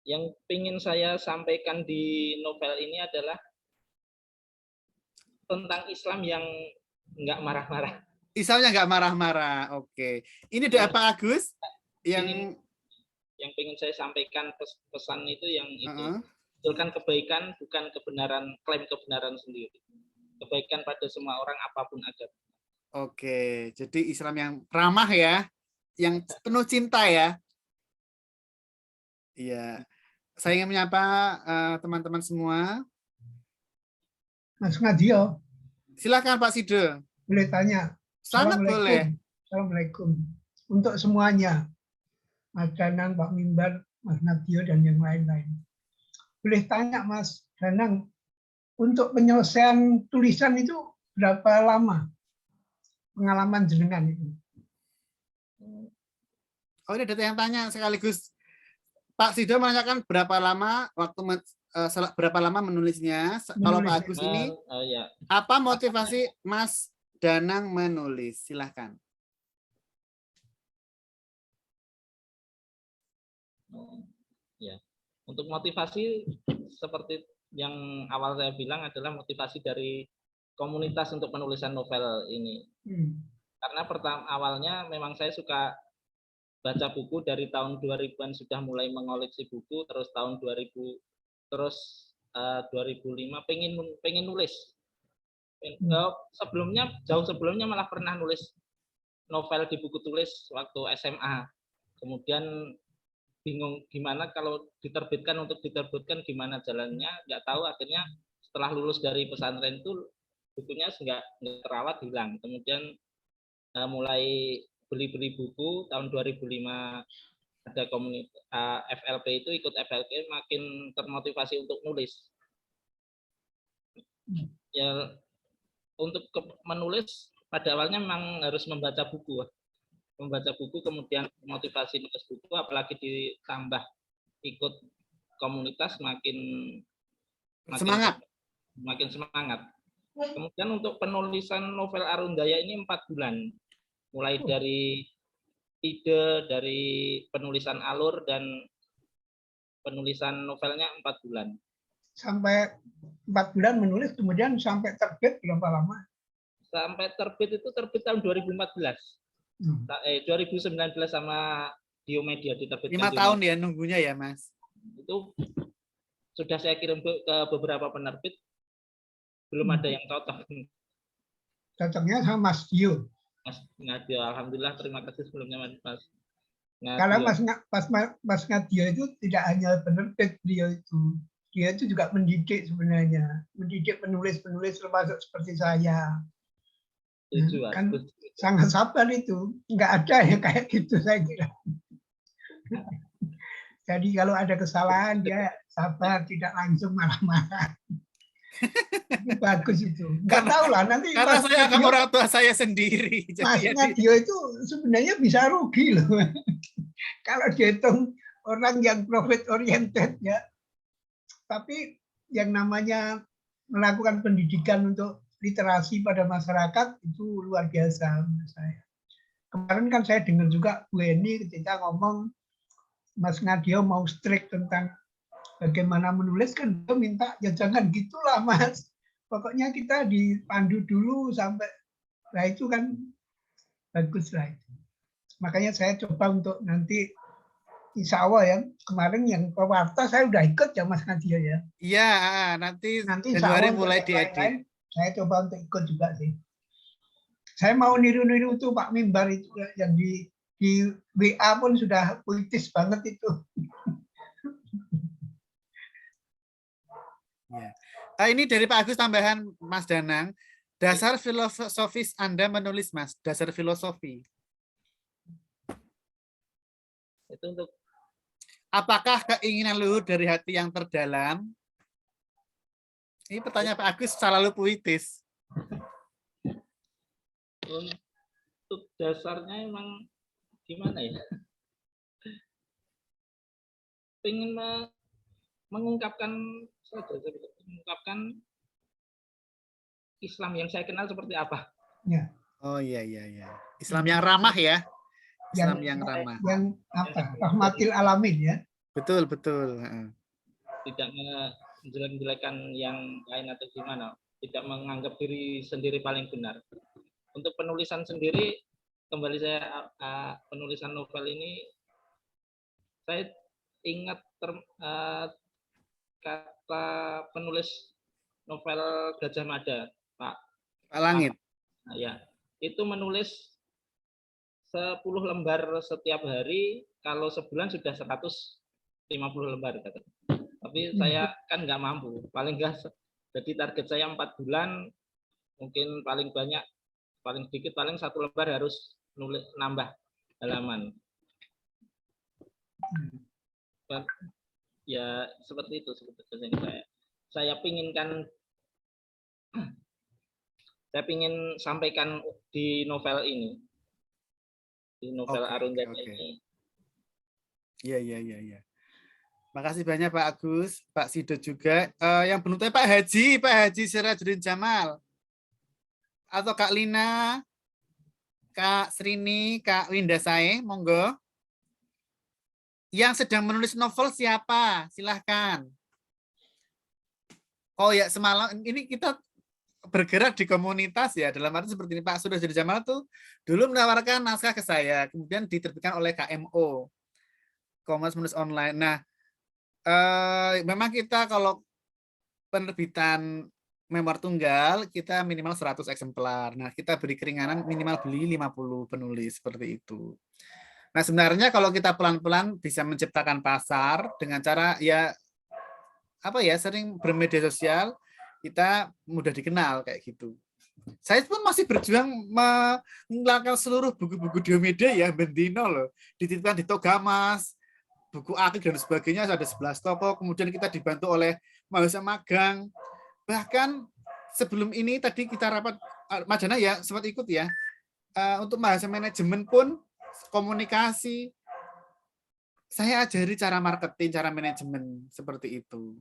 Yang ingin saya sampaikan di novel ini adalah tentang Islam yang nggak marah-marah. Islamnya nggak marah-marah. Oke. Ini doa Pak Agus yang ingin saya sampaikan pesan itu yang itu. Betulkan kebaikan bukan kebenaran, klaim kebenaran sendiri. Kebaikan pada semua orang apapun agama. Oke, jadi Islam yang ramah ya, yang penuh cinta ya. Iya. Saya ingin menyapa teman-teman semua. Mas Ngadio. Silakan Pak Sido. Boleh tanya? Sangat boleh. Assalamualaikum. Untuk semuanya, Mas Danang, Pak Mimbar, Mas Ngadio, dan yang lain-lain. Boleh tanya Mas Danang, untuk penyelesaian tulisan itu berapa lama pengalaman jenengan itu? Oh, ini ada yang tanya sekaligus. Pak Sido menanyakan berapa lama menulisnya. Kalau Pak Agus ini, apa motivasi Mas Danang menulis? Silahkan. Ya, untuk motivasi seperti yang awal saya bilang adalah motivasi dari komunitas untuk penulisan novel ini. Karena awalnya memang saya suka baca buku dari tahun 2000-an sudah mulai mengoleksi buku, terus tahun 2000 terus 2005 pengen nulis. Jauh sebelumnya malah pernah nulis novel di buku tulis waktu SMA. Kemudian bingung gimana kalau diterbitkan gimana jalannya, nggak tahu. Akhirnya setelah lulus dari pesantren itu bukunya nggak terawat, hilang. Kemudian mulai beli buku tahun 2005, ada komunitas FLP itu, ikut FLP makin termotivasi untuk nulis. Ya, untuk menulis pada awalnya memang harus membaca buku. membaca buku, kemudian motivasi nulis buku, apalagi ditambah ikut komunitas, makin Semangat. semangat. Kemudian untuk penulisan novel Arundaya ini 4 bulan, mulai dari ide, dari penulisan alur dan penulisan novelnya 4 bulan. Sampai 4 bulan menulis, kemudian sampai terbit berapa lama? Sampai terbit itu terbit tahun 2014. 2019 sama Diomedia diterbitkan. 5 tahun ya nunggunya ya, Mas. Itu sudah saya kirim ke beberapa penerbit, belum ada yang cocok. Cocoknya sama Mas Dio. Mas Ngadio, alhamdulillah, terima kasih sebelumnya Mas Ngadio. Karena Mas Ngadio itu tidak hanya penerbit, dia itu juga mendidik sebenarnya, mendidik penulis-penulis termasuk seperti saya. Kan sangat sabar itu, nggak ada yang kayak gitu saya kira. Jadi kalau ada kesalahan dia sabar, tidak langsung marah-marah. Itu bagus itu. Nggak tahu lah nanti. Karena saya akan orang tua saya sendiri. Mas Ngadio itu sebenarnya bisa rugi loh. Kalau dihitung orang yang profit oriented ya. Tapi yang namanya melakukan pendidikan untuk literasi pada masyarakat itu luar biasa menurut saya. Kemarin kan saya dengar juga Bu Eni ketika ngomong Mas Ngadio mau strict tentang bagaimana menulis, kan dia minta ya jangan gitulah Mas. Pokoknya kita dipandu dulu sampai, nah itu kan bagus lah itu. Makanya saya coba untuk nanti insya Allah ya, kemarin yang pewarta saya udah ikut ya Mas Ngadio ya. Iya, nanti Januari mulai diedit. Saya coba untuk ikut juga sih. Saya mau niru-niru tuh Pak Mimbar itu yang di WA pun sudah puitis banget itu. Ya. Ini dari Pak Agus tambahan Mas Danang. Dasar filosofis Anda menulis, Mas. Dasar filosofi. Itu untuk apakah keinginan luhur dari hati yang terdalam? Ini pertanyaan Pak Agus selalu puitis. Untuk dasarnya emang gimana ya? Pengen mengungkapkan Islam yang saya kenal seperti apa. Ya. Oh iya. Islam yang ramah ya. Islam yang ramah. Yang apa? Rahmatil alamin ya. Betul. Tidak menjelek-jelekan yang lain atau gimana. Tidak menganggap diri sendiri paling benar. Untuk penulisan sendiri, kembali saya penulisan novel ini, saya ingat kata penulis novel Gajah Mada, Pak Langit. Ya, itu menulis 10 lembar setiap hari, kalau sebulan sudah 150 lembar. Tapi saya kan nggak mampu, paling nggak, jadi target saya 4 bulan, mungkin paling banyak, paling sedikit, paling 1 lembar harus nulis nambah halaman. Ya seperti itu sebetulnya saya pingin sampaikan di novel ini, di novel Arundaya ini. Iya. Makasih banyak Pak Agus, Pak Sido juga. Yang belum tahu Pak Haji Sirajuddin Jamal, atau Kak Lina, Kak Srini, Kak Winda Sae, monggo. Yang sedang menulis novel siapa? Silahkan. Oh ya, semalam ini kita bergerak di komunitas ya, dalam arti seperti ini. Pak Sirajuddin Jamal tuh dulu menawarkan naskah ke saya, kemudian diterbitkan oleh KMO, Komnas Menulis Online. Nah, memang kita kalau penerbitan memor tunggal, kita minimal 100 eksemplar. Nah, kita beri keringanan minimal beli 50 penulis, seperti itu. Nah, sebenarnya kalau kita pelan-pelan bisa menciptakan pasar dengan cara sering bermedia sosial, kita mudah dikenal kayak gitu. Saya pun masih berjuang mengeluarkan seluruh buku-buku Diomedia ya, bendino loh, dititipkan di Togamas, buku akik dan sebagainya, ada 11 toko, kemudian kita dibantu oleh mahasiswa magang. Bahkan sebelum ini tadi kita rapat Majana ya, sempat ikut ya, untuk mahasiswa manajemen pun komunikasi. Saya ajari cara marketing, cara manajemen seperti itu.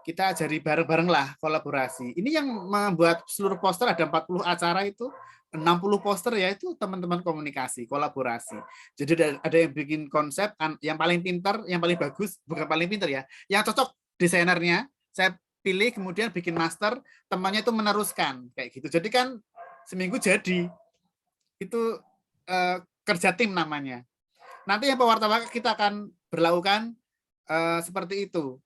Kita ajari bareng-bareng lah, kolaborasi. Ini yang membuat seluruh poster, ada 40 acara itu, 60 poster ya itu teman-teman komunikasi, kolaborasi. Jadi ada yang bikin konsep, yang paling pintar, yang paling bagus, bukan paling pintar ya, yang cocok desainernya, saya pilih kemudian bikin master, temannya itu meneruskan kayak gitu. Jadi kan seminggu jadi. Itu kerja tim namanya. Nanti yang pewarta kita akan berlakukan seperti itu.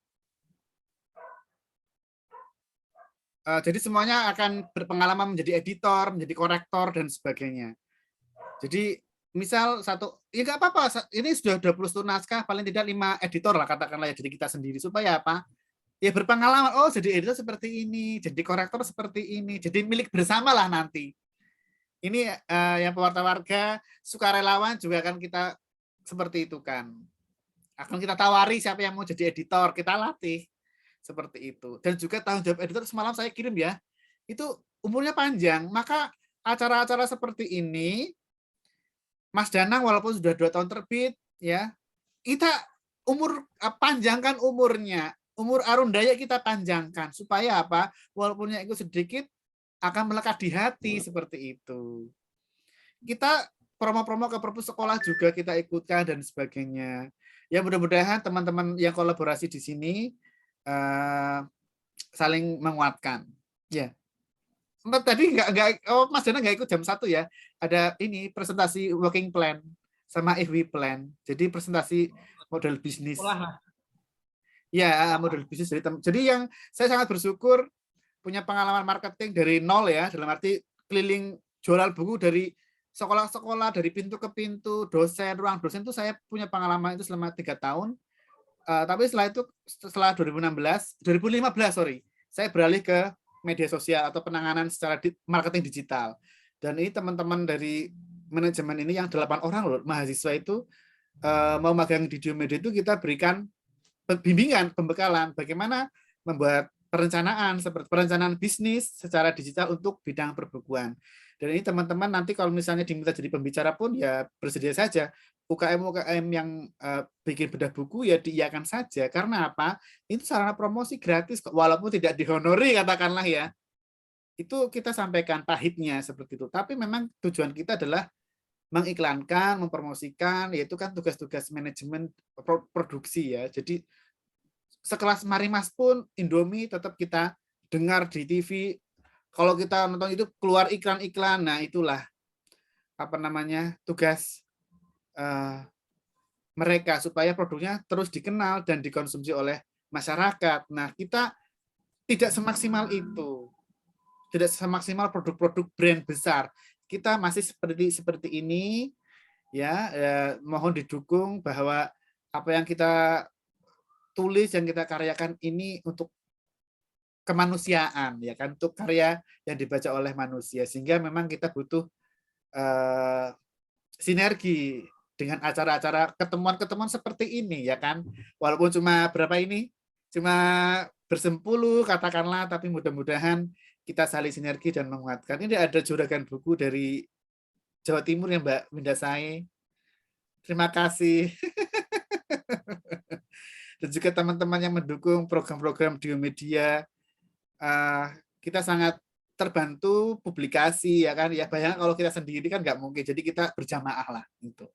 Jadi semuanya akan berpengalaman menjadi editor, menjadi korektor, dan sebagainya. Jadi misal satu, ya nggak apa-apa, ini sudah 20 naskah, paling tidak 5 editor lah katakanlah ya, jadi kita sendiri. Supaya apa? Ya berpengalaman, oh jadi editor seperti ini, jadi korektor seperti ini, jadi milik bersama lah nanti. Ini yang pewarta warga, sukarelawan juga akan kita seperti itu kan. Akan kita tawari siapa yang mau jadi editor, kita latih. Seperti itu. Dan juga tanggung jawab editor semalam saya kirim ya, itu umurnya panjang. Maka acara-acara seperti ini, Mas Danang walaupun sudah 2 tahun terbit, ya kita panjangkan umurnya. Umur Arundaya kita panjangkan. Supaya apa? Walaupunnya itu sedikit, akan melekat di hati seperti itu. Kita promo-promo ke perpus sekolah juga kita ikutkan dan sebagainya. Ya mudah-mudahan teman-teman yang kolaborasi di sini saling menguatkan. Ya. Tadi Mas Dana nggak ikut jam 1 ya. Ada ini presentasi working plan sama IWI plan. Jadi presentasi model bisnis. Ya, model bisnis. Jadi yang saya sangat bersyukur punya pengalaman marketing dari nol ya, dalam arti keliling jualan buku dari sekolah-sekolah, dari pintu ke pintu, dosen, ruang dosen itu saya punya pengalaman itu selama 3 tahun. Tapi setelah 2015, saya beralih ke media sosial atau penanganan secara marketing digital. Dan ini teman-teman dari manajemen ini yang 8 orang loh, mahasiswa itu mau magang di Diomedes itu kita berikan bimbingan, pembekalan bagaimana membuat perencanaan seperti perencanaan bisnis secara digital untuk bidang perbukuan. Dan ini teman-teman nanti kalau misalnya diminta jadi pembicara pun ya bersedia saja. UKM yang bikin bedah buku ya diiakan saja. Karena apa? Itu sarana promosi gratis kok, walaupun tidak dihonori katakanlah ya. Itu kita sampaikan pahitnya seperti itu. Tapi memang tujuan kita adalah mengiklankan, mempromosikan, yaitu kan tugas-tugas manajemen produksi ya. Jadi sekelas Marimas pun Indomie tetap kita dengar di TV. Kalau kita nonton itu keluar iklan-iklan, nah itulah apa namanya tugas mereka supaya produknya terus dikenal dan dikonsumsi oleh masyarakat. Nah, kita tidak semaksimal itu. Tidak semaksimal produk-produk brand besar. Kita masih seperti ini ya, mohon didukung bahwa apa yang kita tulis yang kita karyakan ini untuk kemanusiaan ya kan, untuk karya yang dibaca oleh manusia, sehingga memang kita butuh sinergi dengan acara-acara ketemuan-ketemuan seperti ini ya kan, walaupun cuma berapa ini, cuma bersempuluh katakanlah, tapi mudah-mudahan kita saling sinergi dan menguatkan. Ini ada juragan buku dari Jawa Timur ya Mbak Mindasai, terima kasih. Dan juga teman-teman yang mendukung program-program Diomedia, kita sangat terbantu publikasi ya kan, ya bayangkan kalau kita sendiri kan nggak mungkin, jadi kita berjamaah lah itu.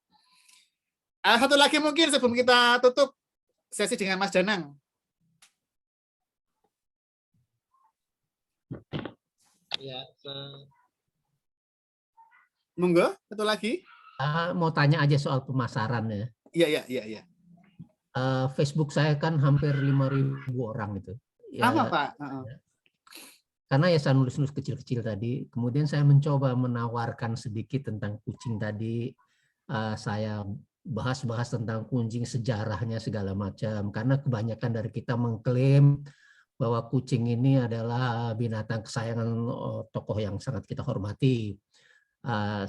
Satu lagi mungkin sebelum kita tutup sesi dengan Mas Danang. Ya, monggo, satu lagi. Mau tanya aja soal pemasaran ya. Iya. Facebook saya kan hampir 5.000 orang itu. Ya, apa Pak? Karena ya saya nulis-nulis kecil-kecil tadi, kemudian saya mencoba menawarkan sedikit tentang kucing tadi. Saya bahas-bahas tentang kucing, sejarahnya segala macam. Karena kebanyakan dari kita mengklaim bahwa kucing ini adalah binatang kesayangan tokoh yang sangat kita hormati.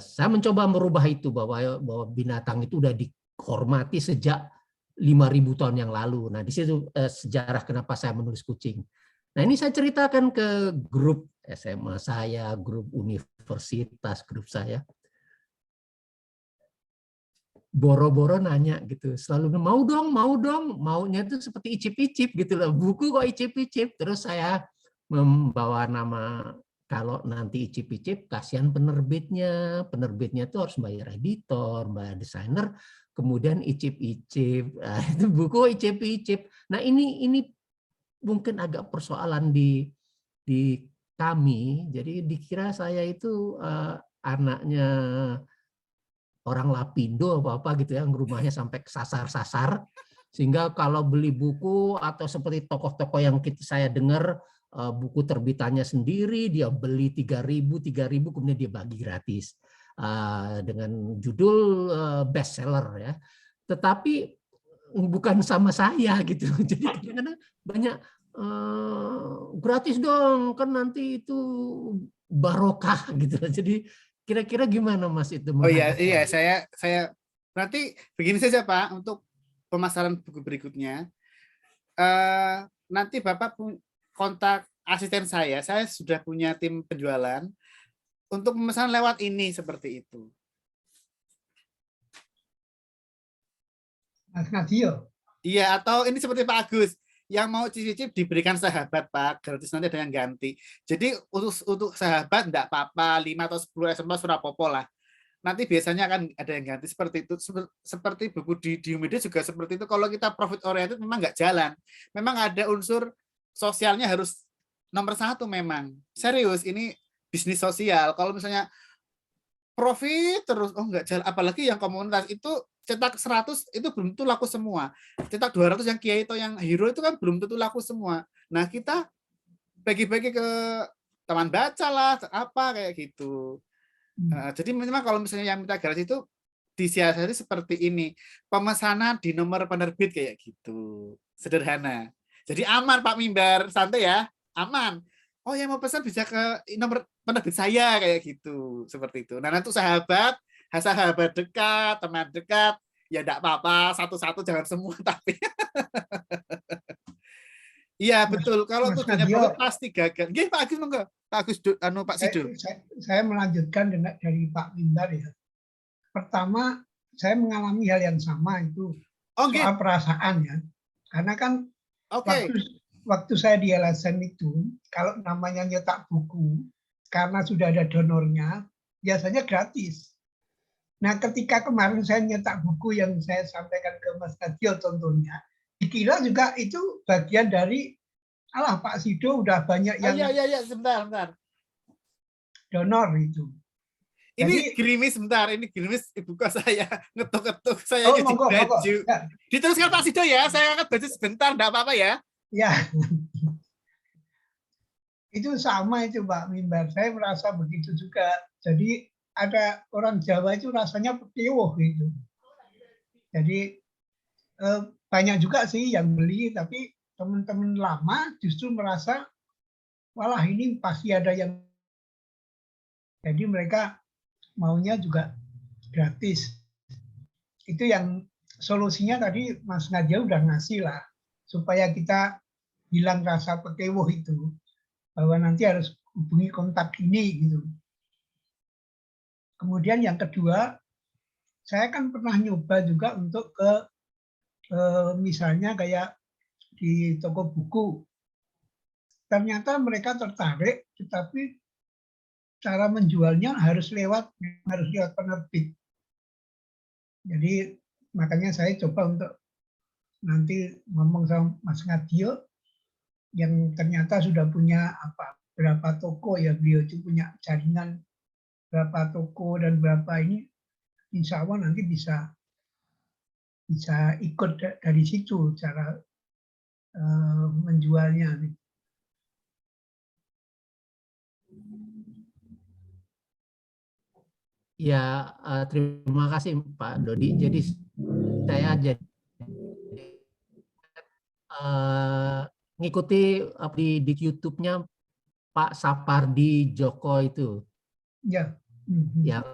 Saya mencoba merubah itu bahwa binatang itu udah dihormati sejak 5.000 tahun yang lalu. Nah, di situ sejarah kenapa saya menulis kucing. Nah, ini saya ceritakan ke grup SMA saya, grup universitas, grup saya. boro-boro nanya gitu, selalu mau dong, maunya itu seperti icip-icip gitu loh, buku kok icip-icip. Terus saya membawa nama, kalau nanti icip-icip kasihan penerbitnya tuh harus bayar editor, bayar desainer, kemudian icip-icip, nah, itu buku icip-icip. Nah ini mungkin agak persoalan di kami, jadi dikira saya itu anaknya orang Lapindo apa gitu ya, rumahnya sampai kesasar-sasar, sehingga kalau beli buku atau seperti tokoh-tokoh yang saya dengar buku terbitannya sendiri, dia beli 3.000 kemudian dia bagi gratis dengan judul bestseller ya. Tetapi bukan sama saya gitu. Jadi kadang-kadang banyak gratis dong, kan nanti itu barokah gitu. Jadi kira-kira gimana Mas itu? Oh iya, saya nanti begini saja Pak, untuk pemasaran buku berikutnya. Nanti Bapak kontak asisten saya sudah punya tim penjualan untuk pemesanan lewat ini seperti itu. Mas Nadio. Iya, atau ini seperti Pak Agus, yang mau cicip diberikan sahabat Pak, gratis, nanti ada yang ganti. Jadi untuk sahabat enggak apa-apa, 5 atau 10 SMS sudah popo lah. Nanti biasanya akan ada yang ganti seperti itu. Seperti buku di media juga seperti itu. Kalau kita profit oriented memang nggak jalan. Memang ada unsur sosialnya harus nomor 1 memang. Serius, ini bisnis sosial. Kalau misalnya profit terus, oh nggak jalan. Apalagi yang komunitas itu cetak 100 itu belum tentu laku semua. Cetak 200 yang kiai atau yang hero itu kan belum tentu laku semua. Nah kita bagi-bagi ke teman baca lah, apa kayak gitu. Jadi memang kalau misalnya yang minta gratis itu disiasati seperti ini, pemesanan di nomor penerbit kayak gitu, sederhana. Jadi aman Pak Mimbar, santai ya, aman. Oh yang mau pesan bisa ke nomor penerbit saya kayak gitu, seperti itu. Nah untuk sahabat dekat, teman dekat, ya enggak apa-apa, satu-satu jangan semua tapi. Iya betul, kalau tujuannya profit pasti gagal. Nggih Pak Agus monggo. Pak Agus Pak Sido. Saya melanjutkan dari Pak Mimbar ya. Pertama, saya mengalami hal yang sama itu soal perasaan ya. Karena kan waktu saya di LSM itu, kalau namanya nyetak buku, karena sudah ada donornya, biasanya gratis. Nah, ketika kemarin saya nyetak buku yang saya sampaikan ke Mas Nadio contohnya, dikira juga itu bagian dari, alah Pak Sido udah banyak yang sebentar. Donor itu. Ini gerimis sebentar, ini gerimis ibu kos saya ngetuk-ngetuk saya nyuci baju. Ya. Diteruskan Pak Sido ya, saya angkat baju sebentar, enggak apa-apa ya. Ya. Itu sama itu Pak Mimbar, saya merasa begitu juga. Jadi ada orang Jawa itu rasanya pekiwuh gitu. Jadi banyak juga sih yang beli, tapi teman-teman lama justru merasa, walah ini pasti ada yang, jadi mereka maunya juga gratis. Itu yang solusinya tadi Mas Nadia udah ngasih lah, supaya kita hilang rasa pekewoh itu, bahwa nanti harus hubungi kontak ini gitu. Kemudian yang kedua, saya kan pernah nyoba juga untuk ke misalnya kayak di toko buku. Ternyata mereka tertarik, tetapi cara menjualnya harus lewat penerbit. Jadi makanya saya coba untuk nanti ngomong sama Mas Nadio yang ternyata sudah punya berapa toko ya, beliau itu punya jaringan berapa toko dan berapa ini, insya Allah nanti bisa ikut dari situ cara menjualnya. Ya, terima kasih Pak Dodi. Jadi saya ngikuti di YouTube-nya Pak Sapardi Djoko itu. Ya. Yang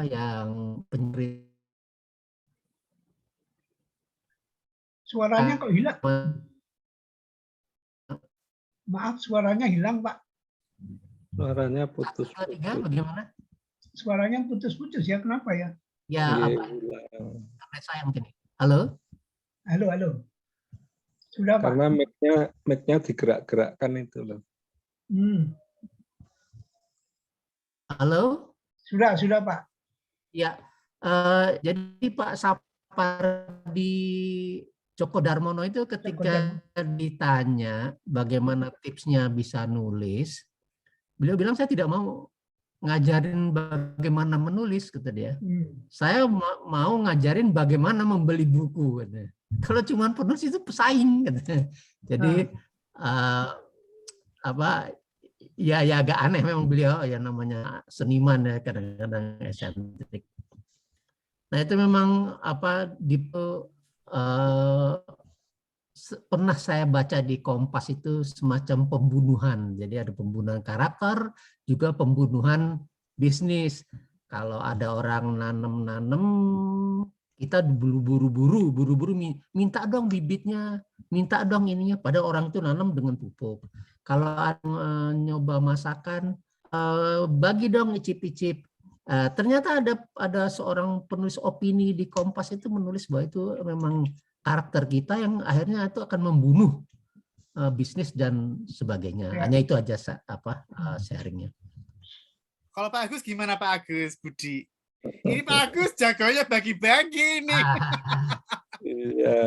yang penyeri. Suaranya kok hilang? Maaf, suaranya hilang Pak. Suaranya 1, 2, 3 putus-putus. bagaimana? Suaranya putus-putus ya, kenapa ya? Ya, Iya, apa ulang. internet saya mungkin. Halo? Halo, halo. Sudah, Pak? Karena mic-nya digerak-gerakkan itu loh. Halo? Sudah, Pak. Ya, jadi Pak Sapardi Djoko Darmono itu ketika ditanya bagaimana tipsnya bisa nulis, beliau bilang saya tidak mau ngajarin bagaimana menulis, kata dia. Saya mau ngajarin bagaimana membeli buku, katanya. Kalau cuma penulis itu pesaing, katanya. Jadi ya agak aneh memang beliau, ya namanya seniman ya, kadang-kadang eksentrik. Nah itu memang pernah saya baca di Kompas itu semacam pembunuhan. Jadi ada pembunuhan karakter, juga pembunuhan bisnis. Kalau ada orang nanam-nanam, kita buru-buru minta dong bibitnya, minta dong ininya. Pada orang itu nanam dengan pupuk. Kalau ada nyoba masakan, bagi dong icip-icip. Ternyata ada seorang penulis opini di Kompas itu menulis bahwa itu memang karakter kita yang akhirnya itu akan membunuh bisnis dan sebagainya. Hanya itu aja sharingnya. Kalau Pak Agus gimana Pak Agus, Budi? Ini Pak Agus jagonya bagi-bagi nih. Iya.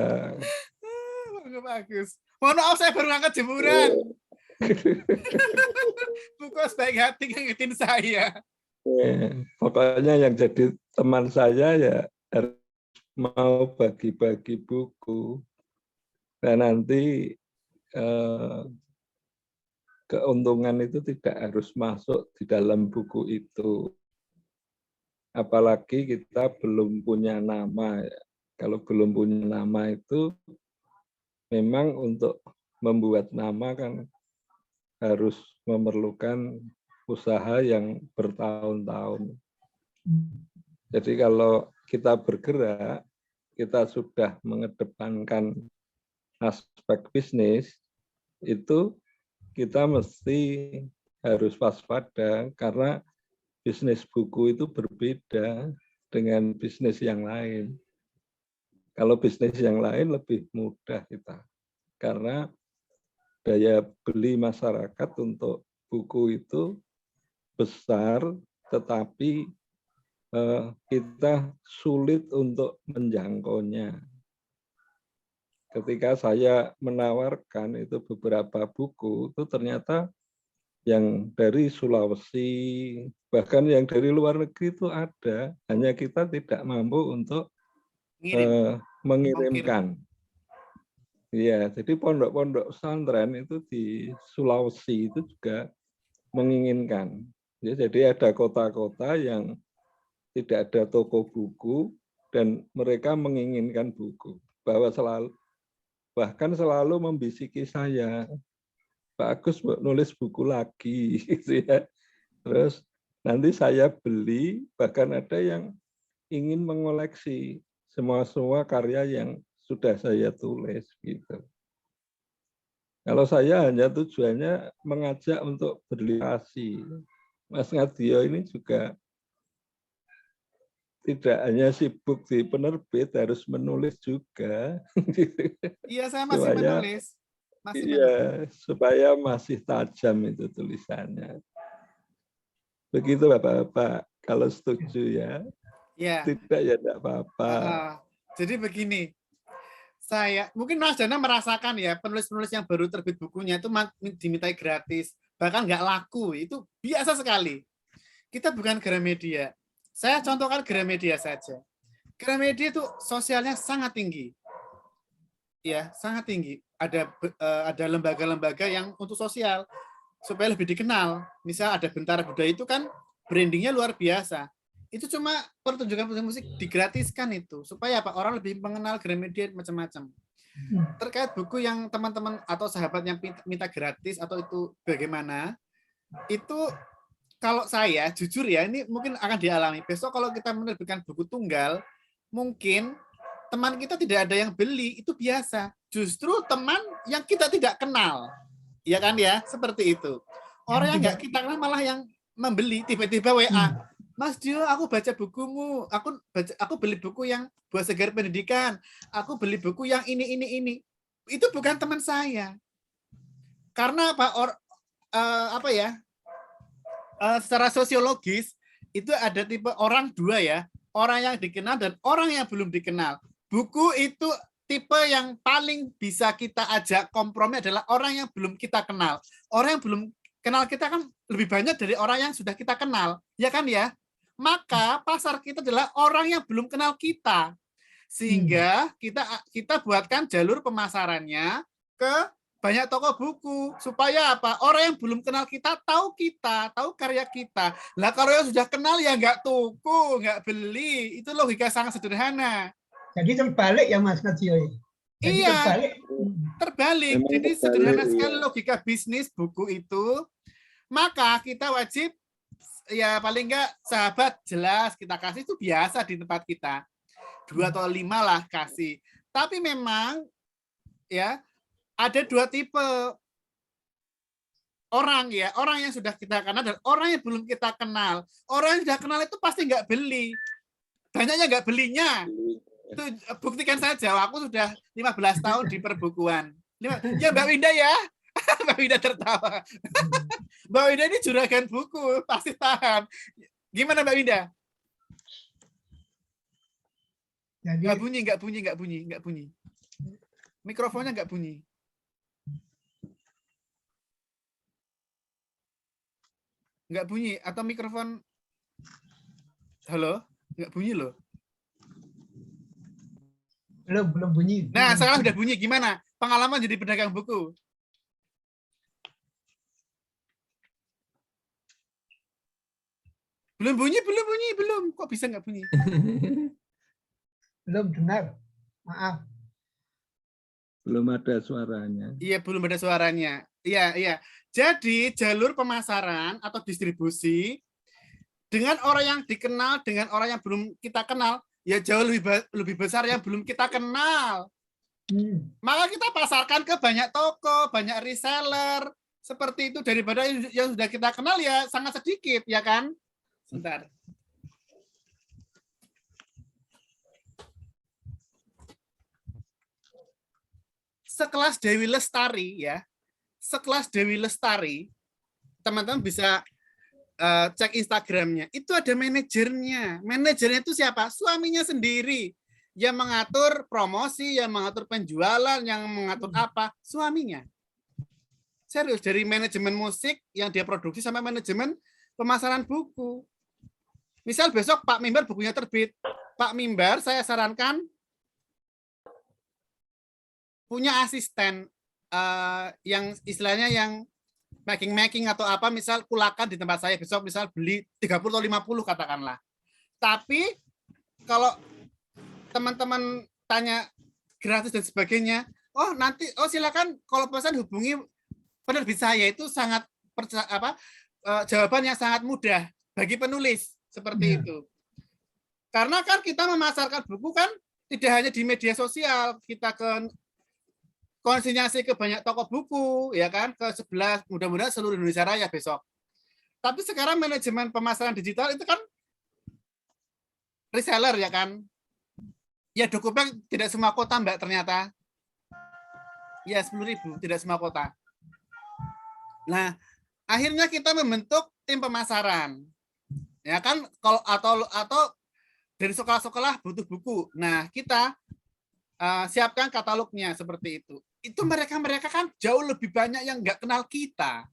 Pak Agus. Mohon maaf saya baru angkat jemuran. Buku sebaik hati ngingetin saya. Pokoknya yang jadi teman saya ya harus mau bagi-bagi buku, dan nanti keuntungan itu tidak harus masuk di dalam buku itu. Apalagi kita belum punya nama. Kalau belum punya nama itu memang untuk membuat nama kan harus memerlukan usaha yang bertahun-tahun. Jadi kalau kita bergerak, kita sudah mengedepankan aspek bisnis, itu kita mesti harus waspada karena bisnis buku itu berbeda dengan bisnis yang lain. Kalau bisnis yang lain lebih mudah kita, karena daya beli masyarakat untuk buku itu besar, tetapi kita sulit untuk menjangkaunya. Ketika saya menawarkan itu beberapa buku, itu ternyata yang dari Sulawesi, bahkan yang dari luar negeri itu ada, hanya kita tidak mampu untuk mengirimkan. Iya, jadi pondok-pondok pesantren itu di Sulawesi itu juga menginginkan. Ya, jadi ada kota-kota yang tidak ada toko buku dan mereka menginginkan buku. Bahkan selalu membisiki saya, Pak Agus nulis buku lagi, gitu ya. Terus nanti saya beli, bahkan ada yang ingin mengoleksi semua karya yang sudah saya tulis, gitu. Kalau saya hanya tujuannya mengajak untuk berliterasi. Mas Ngadio ini juga tidak hanya sibuk di penerbit, harus menulis juga. Iya, saya masih menulis. Supaya masih tajam itu tulisannya. Begitu Bapak-Bapak, kalau setuju ya. Ya. Tidak ya tidak apa-apa. Jadi begini, mungkin Mas Jana merasakan ya, penulis-penulis yang baru terbit bukunya itu dimintai gratis, bahkan nggak laku, itu biasa sekali. Kita bukan Gramedia. Saya contohkan Gramedia saja. Gramedia itu sosialnya sangat tinggi. Ya, sangat tinggi. Ada lembaga-lembaga yang untuk sosial supaya lebih dikenal. Misal ada Bentara Budaya itu kan brandingnya luar biasa. Itu cuma pertunjukan musik digratiskan itu supaya apa? Orang lebih mengenal Gramedia macam-macam. Terkait buku yang teman-teman atau sahabat yang minta gratis atau itu bagaimana? Itu kalau saya jujur ya, ini mungkin akan dialami. Besok kalau kita menerbitkan buku tunggal, mungkin teman kita tidak ada yang beli, itu biasa. Justru teman yang kita tidak kenal. Ya kan ya, seperti itu. Orang yang nggak tidak- kita kenal malah yang membeli, tiba-tiba WA. Mas Dio, aku baca bukumu. Aku beli buku yang Buah Segar Pendidikan. Aku beli buku yang ini. Itu bukan teman saya. Karena apa? Secara sosiologis itu ada tipe orang dua ya. Orang yang dikenal dan orang yang belum dikenal. Buku itu tipe yang paling bisa kita ajak kompromi adalah orang yang belum kita kenal. Orang yang belum kenal kita kan lebih banyak dari orang yang sudah kita kenal. Ya kan ya? Maka pasar kita adalah orang yang belum kenal kita. Sehingga kita buatkan jalur pemasarannya ke banyak toko buku. Supaya apa? Orang yang belum kenal kita, tahu karya kita. Lah kalau yang sudah kenal ya nggak tuku, nggak beli. Itu logika sangat sederhana. Jadi terbalik ya Mas Nadio. Jadi Iya, terbalik. Jadi terbalik, sederhana iya. sekali logika bisnis buku itu. Maka kita wajib ya paling enggak sahabat jelas kita kasih itu biasa di tempat kita 2 atau 5 lah kasih, tapi memang ya ada 2 tipe orang ya, orang yang sudah kita kenal dan orang yang belum kita kenal. Orang yang sudah kenal itu pasti nggak beli, banyaknya nggak belinya. Itu buktikan saja, aku sudah 15 tahun di perbukuan. Ya Mbak Winda ya. Mbak Winda tertawa. Mbak Winda ini juragan buku, pasti tahan. Gimana Mbak Winda? Jadi Nggak bunyi. Mikrofonnya nggak bunyi. Nggak bunyi, atau mikrofon. Halo? Nggak bunyi loh. belum bunyi. Nah, sekarang udah bunyi. Gimana? Pengalaman jadi pedagang buku. Belum bunyi. Kok bisa nggak bunyi? Belum dengar. Maaf. Belum ada suaranya. Iya, belum ada suaranya. Iya. Jadi, jalur pemasaran atau distribusi dengan orang yang dikenal, dengan orang yang belum kita kenal, ya jauh lebih besar yang belum kita kenal. Maka kita pasarkan ke banyak toko, banyak reseller, seperti itu daripada yang sudah kita kenal ya sangat sedikit, ya kan? Sebentar. Sekelas Dewi Lestari ya, sekelas Dewi Lestari, teman-teman bisa cek Instagramnya. Itu ada manajernya. Manajernya itu siapa? Suaminya sendiri. Yang mengatur promosi, yang mengatur penjualan, yang mengatur apa? Suaminya. Serius, dari manajemen musik yang dia produksi sampai manajemen pemasaran buku. Misal besok Pak Mimbar bukunya terbit. Pak Mimbar, saya sarankan punya asisten yang istilahnya yang making atau apa, misal kulakan di tempat saya besok, misal beli 30 atau 50 katakanlah. Tapi kalau teman-teman tanya gratis dan sebagainya, silakan kalau pesan hubungi penerbit saya, itu sangat jawaban yang sangat mudah bagi penulis seperti itu. Karena kan kita memasarkan buku kan tidak hanya di media sosial, kita konsinyasi ke banyak toko buku, ya kan, ke 11, mudah-mudahan seluruh Indonesia Raya besok. Tapi sekarang manajemen pemasaran digital itu kan reseller, ya kan. Ya dokumen tidak semua kota, Mbak, ternyata. Ya 10.000, tidak semua kota. Nah, akhirnya kita membentuk tim pemasaran. Ya kan, kalau atau dari sekolah-sekolah butuh buku. Nah, kita siapkan katalognya seperti itu. Itu mereka kan jauh lebih banyak yang nggak kenal kita.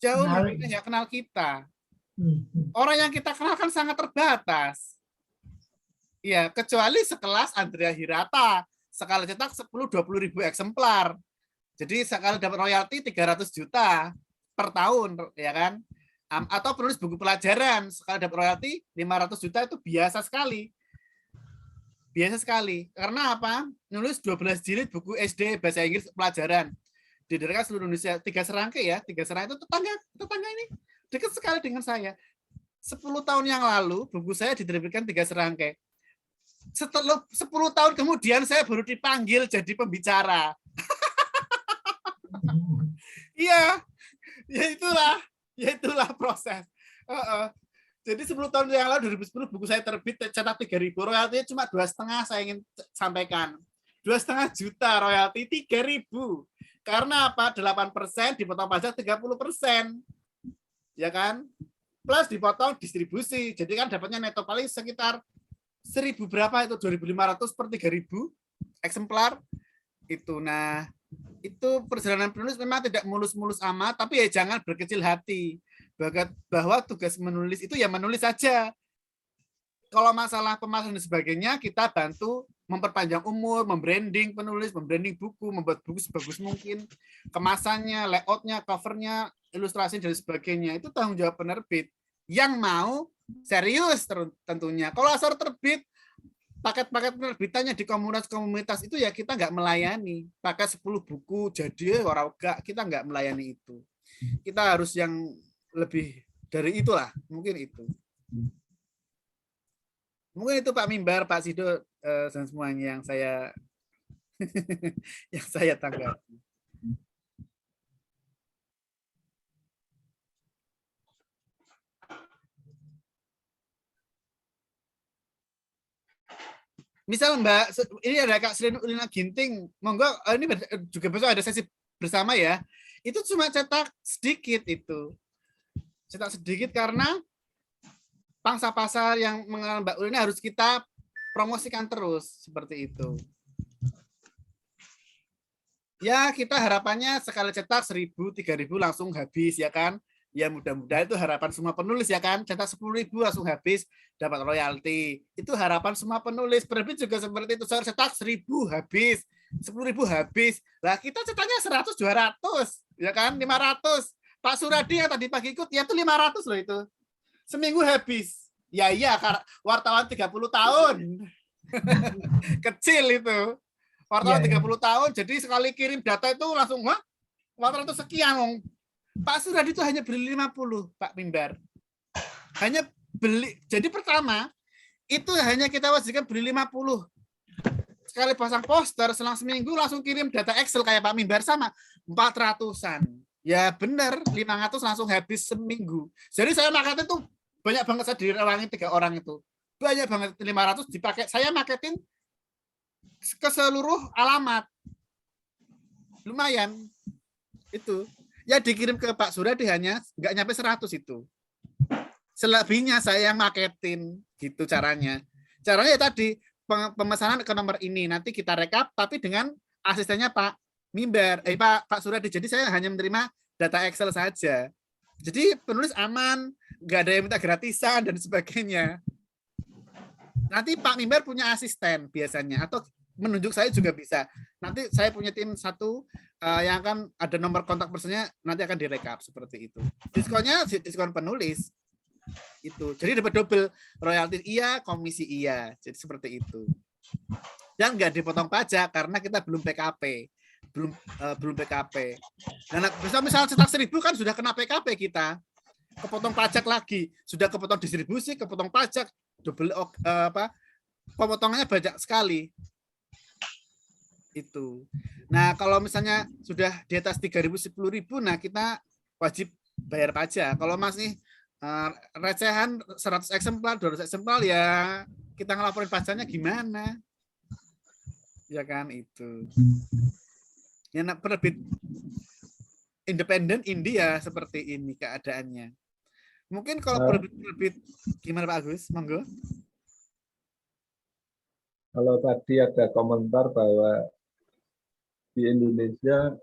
Jauh lebih banyak yang kenal kita. Orang yang kita kenal kan sangat terbatas. Ya, kecuali sekelas Andrea Hirata, sekali cetak 10-20 ribu eksemplar. Jadi sekali dapat royalti 300 juta per tahun, ya kan? Atau penulis buku pelajaran, sekali dapat royalti 500 juta itu biasa sekali. Biasa sekali. Karena apa? Nulis 12 jilid buku SD bahasa Inggris pelajaran. Diedarkan seluruh Indonesia. 3 serangkai ya. 3 serangkai itu tetangga ini. Dekat sekali dengan saya. 10 tahun yang lalu buku saya diterbitkan 3 serangkai. Setelah 10 tahun kemudian saya baru dipanggil jadi pembicara. Iya, ya itulah proses. Jadi 10 tahun yang lalu 2010 buku saya terbit cetak 3.000, royaltinya cuma 2,5 saya ingin sampaikan. 2,5 juta royalti 3.000. Karena apa? 8% dipotong pajak 30%. Ya kan? Plus dipotong distribusi. Jadi kan dapatnya neto paling sekitar 1.000 berapa itu 2.500 per 3.000 eksemplar itu. Nah, itu perjalanan penulis memang tidak mulus-mulus amat, tapi ya jangan berkecil hati bahwa tugas menulis itu ya menulis saja. Kalau masalah pemasaran dan sebagainya, kita bantu memperpanjang umur, membranding penulis, membranding buku, membuat buku sebagus mungkin, kemasannya, layoutnya, covernya, ilustrasi dan sebagainya. Itu tanggung jawab penerbit yang mau serius tentunya. Kalau asal terbit paket-paket penerbitannya di komunitas-komunitas itu ya kita nggak melayani. Pakai 10 buku jadi orang enggak, kita nggak melayani itu. Kita harus yang lebih dari itulah, mungkin itu. Mungkin itu Pak Mimbar, Pak Sido, dan semuanya yang saya yang saya tanggapi. Misal Mbak, ini ada Kak Sri Ulina Ginting, monggo ini juga besok ada sesi bersama ya. Itu cuma cetak sedikit itu. Cetak sedikit karena pangsa pasar yang mengenal Mbak Ulina harus kita promosikan terus seperti itu. Ya kita harapannya sekali cetak 1.000, 3.000 langsung habis ya kan. Ya mudah-mudahan itu harapan semua penulis ya kan. Cetak 10.000 langsung habis dapat royalti. Itu harapan semua penulis. Penerbit juga seperti itu. Saya cetak 1.000 habis, 10.000 habis. Lah kita cetaknya 100, 200 ya kan, 500. Pak Suradi yang tadi pagi ikut ya itu 500 loh itu. Seminggu habis. Ya iya, wartawan 30 tahun. Kecil itu. Wartawan 30 tahun, jadi sekali kirim data itu langsung 400 sekian. Pak Suradi itu hanya beli 50, Pak Mimbar. Hanya beli. Jadi pertama, itu hanya kita wajibkan beli 50. Sekali pasang poster, selang seminggu langsung kirim data Excel kayak Pak Mimbar sama 400-an. Ya benar, 500 langsung habis seminggu. Jadi saya marketing tuh banyak banget, saya direwangi 3 orang itu. Banyak banget, 500 dipakai. Saya marketing ke seluruh alamat. Lumayan. Itu. Ya dikirim ke Pak Suradi hanya nggak nyampe 100 itu. Selebihnya saya yang marketing gitu caranya. Caranya tadi pemesanan ke nomor ini, nanti kita rekap tapi dengan asistennya Pak Mimbar, Pak Suradi. Jadi saya hanya menerima data Excel saja. Jadi penulis aman, nggak ada yang minta gratisan dan sebagainya. Nanti Pak Mimbar punya asisten biasanya, atau menunjuk saya juga bisa. Nanti saya punya tim satu yang akan ada nomor kontak personnya, nanti akan direkap seperti itu. Diskonnya diskon penulis itu. Jadi dapat double, royalti iya, komisi iya. Jadi seperti itu. Dan nggak dipotong pajak karena kita belum PKP. Belum PKP. Dan misalnya cetak 1.000 kan sudah kena PKP kita. Kepotong pajak lagi, sudah kepotong distribusi, kepotong pajak, double pemotongannya banyak sekali. Itu. Nah, kalau misalnya sudah di atas 3.000, 10.000, nah kita wajib bayar pajak. Kalau masih recehan 100 eksemplar, 200 eksemplar ya kita ngelaporin pajaknya gimana? Ya kan itu. Ya penerbit independen India seperti ini keadaannya. Mungkin kalau penerbit gimana Pak Agus? Monggo. Kalau tadi ada komentar bahwa di Indonesia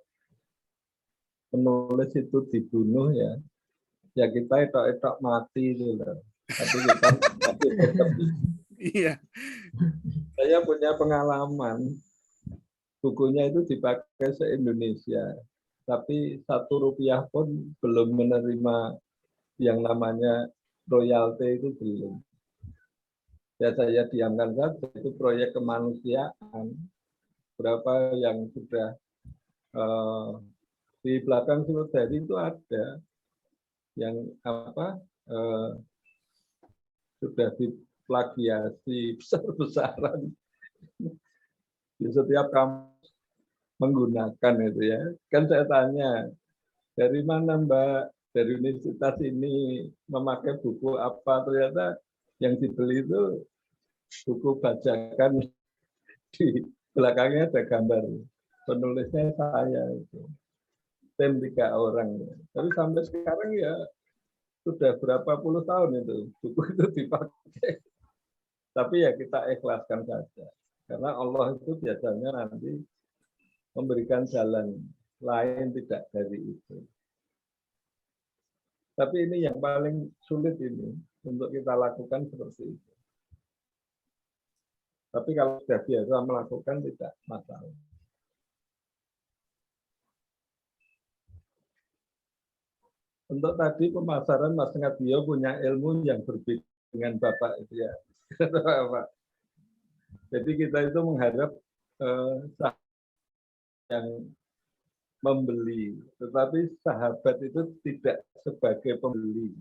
penulis itu dibunuh ya kita etok-etok mati itu loh. Tapi kita tetap. Iya. Saya punya pengalaman, bukunya itu dipakai se-Indonesia, tapi Rp1 pun belum menerima yang namanya royalti itu belum. Ya saya diamkan saja, itu proyek kemanusiaan. Berapa yang sudah di belakang Suradi itu ada yang sudah diplagiasi besar-besaran di setiap kampus menggunakan itu ya. Kan saya tanya, dari mana Mbak? Dari universitas ini memakai buku apa? Ternyata yang dibeli itu buku bajakan, di belakangnya ada gambar penulisnya saya itu. Tim 3 orang. Tapi sampai sekarang ya sudah berapa puluh tahun itu buku itu dipakai. Tapi ya kita ikhlaskan saja. Karena Allah itu biasanya nanti memberikan jalan lain tidak dari itu. Tapi ini yang paling sulit ini untuk kita lakukan seperti itu. Tapi kalau sudah biasa melakukan tidak masalah. Untuk tadi pemasaran Mas Ngadio punya ilmu yang berbeda dengan Bapak itu ya. Jadi kita itu mengharap yang membeli, tetapi sahabat itu tidak sebagai pembeli,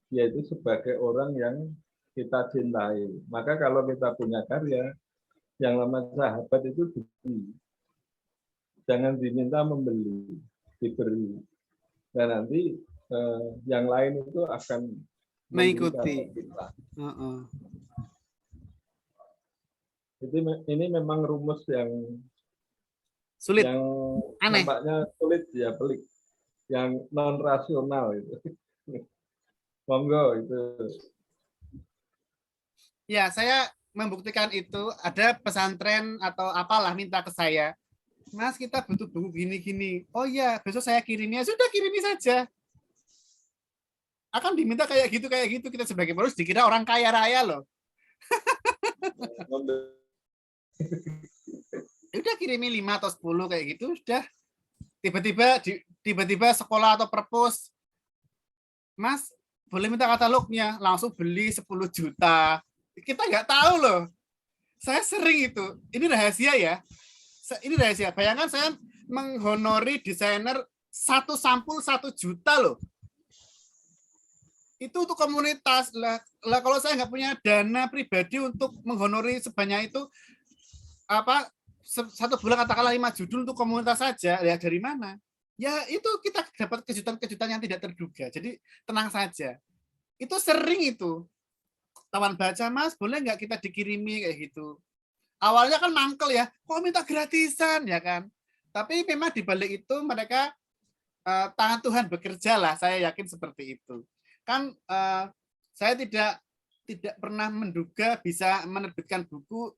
yaitu sebagai orang yang kita cintai. Maka kalau kita punya karya, yang namanya sahabat itu dibeli. Jangan diminta membeli, diberi. Dan nanti yang lain itu akan mengikuti. Ini memang rumus yang Sulit, yang aneh. nampaknya sulit ya, pelik, yang non rasional itu. Monggo itu. Ya, saya membuktikan itu. Ada pesantren atau apalah minta ke saya, Mas, kita butuh buku gini-gini. Oh iya, besok saya kirimnya. Sudah, kirimi saja. Akan diminta kayak gitu. Kita sebagai penulis dikira orang kaya raya loh. Udah kirimi 5 atau 10 kayak gitu, udah. Tiba-tiba sekolah atau perpus, Mas, boleh minta katalognya, langsung beli 10 juta. Kita nggak tahu loh. Saya sering itu. Ini rahasia ya. Ini rahasia. Bayangkan saya menghonori desainer 1 sampul 1 juta loh. Itu untuk komunitas lah. Kalau saya nggak punya dana pribadi untuk menghonori sebanyak itu, apa, 1 bulan katakanlah 5 judul untuk komunitas saja, ya dari mana? Ya itu kita dapat kejutan-kejutan yang tidak terduga. Jadi tenang saja. Itu sering itu. Tawan baca, Mas, boleh nggak kita dikirimi kayak gitu. Awalnya kan mangkel ya, kok minta gratisan ya kan. Tapi memang di balik itu mereka tangan Tuhan bekerja lah, saya yakin seperti itu. Kan saya tidak pernah menduga bisa menerbitkan buku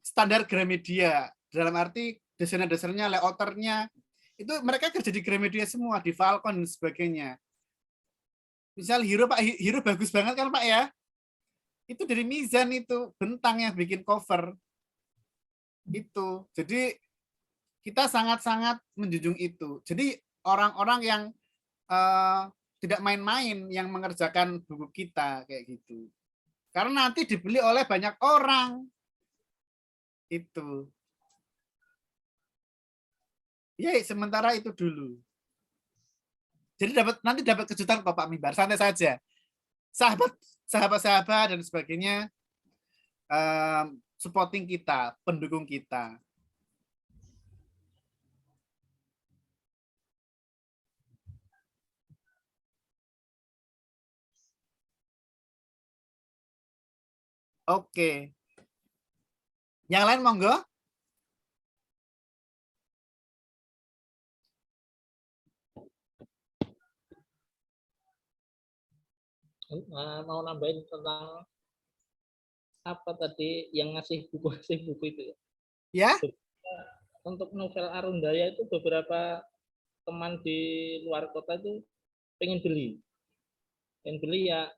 standar Gramedia. Dalam arti desainer-desainernya, layouternya, itu mereka kerja di Gramedia semua, di Falcon dan sebagainya. Misal Hero, Pak Hero bagus banget kan Pak ya? Itu dari Mizan itu, Bentang yang bikin cover. Itu. Jadi kita sangat-sangat menjunjung itu. Jadi orang-orang yang tidak main-main yang mengerjakan buku kita kayak gitu. Karena nanti dibeli oleh banyak orang. Itu. Ya, sementara itu dulu. Jadi nanti dapat kejutan kok Pak Mimbar, santai saja. Sahabat-sahabat dan sebagainya supporting kita, pendukung kita. Oke. Yang lain monggo. Mau nambahin tentang apa tadi yang ngasih buku itu ya. Ya. Untuk novel Arundaya itu beberapa teman di luar kota itu pengen beli ya,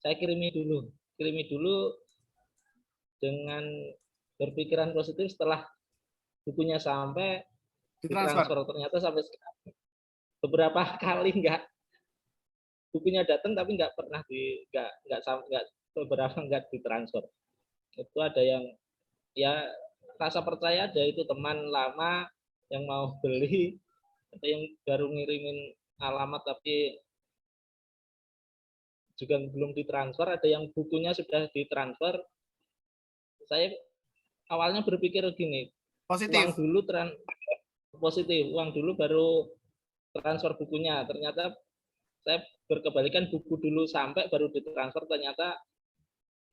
saya kirimi dulu dengan berpikiran positif. Setelah bukunya sampai ditransfer, ternyata sampai sekarang beberapa kali bukunya datang tapi nggak pernah beberapa nggak ditransfer. Itu ada yang ya rasa percaya ada, itu teman lama yang mau beli atau yang baru ngirimin alamat tapi juga belum ditransfer, ada yang bukunya sudah ditransfer. Saya awalnya berpikir gini, positif. Uang dulu baru transfer bukunya. Ternyata saya berkebalikan, buku dulu sampai baru ditransfer, ternyata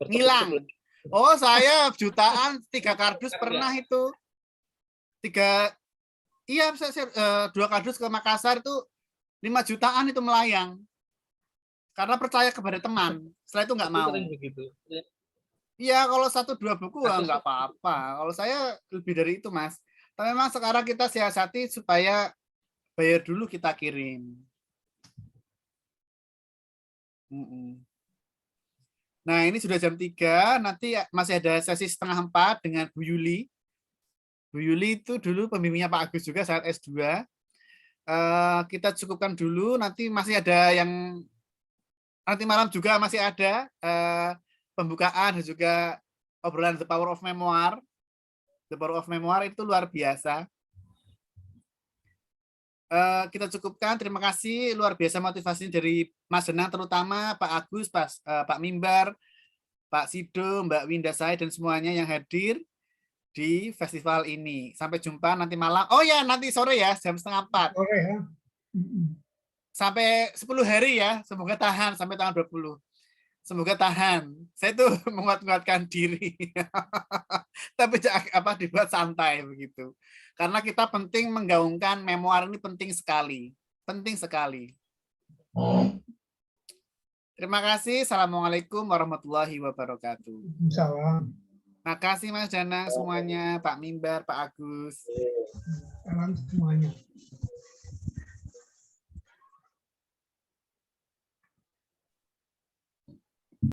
Hilang. Oh, saya jutaan 3 kardus pernah itu. 3, iya, 2 kardus ke Makassar itu 5 jutaan itu melayang. Karena percaya kepada teman. Setelah itu nggak mau. Sering begitu. Iya, kalau 1-2 buku nggak apa-apa. Kalau saya lebih dari itu, Mas. Tapi memang sekarang kita siasati supaya bayar dulu kita kirim. Nah, ini sudah jam 3, nanti masih ada sesi setengah 4 dengan Bu Yuli. Bu Yuli itu dulu pembimbingnya Pak Agus juga saat S2. Kita cukupkan dulu, nanti masih ada yang, nanti malam juga masih ada pembukaan dan juga obrolan The Power of Memoir. The Power of Memoir itu luar biasa. Kita cukupkan. Terima kasih, luar biasa motivasi dari Mas Danang, terutama Pak Agus, Pak Mimbar, Pak Sido, Mbak Winda Sai, dan semuanya yang hadir di festival ini. Sampai jumpa nanti malam. Oh ya, nanti sore ya, jam 3:30. Sore ya. Sampai 10 hari ya, semoga tahan sampai tanggal 20. Semoga tahan. Saya tuh menguat-nguatkan diri. Tapi dibuat santai begitu. Karena kita penting menggaungkan memoir ini, penting sekali. Penting sekali. Terima kasih. Assalamualaikum warahmatullahi wabarakatuh. Salam. Makasih Mas Danang semuanya, Pak Mimbar, Pak Agus. Salam semuanya.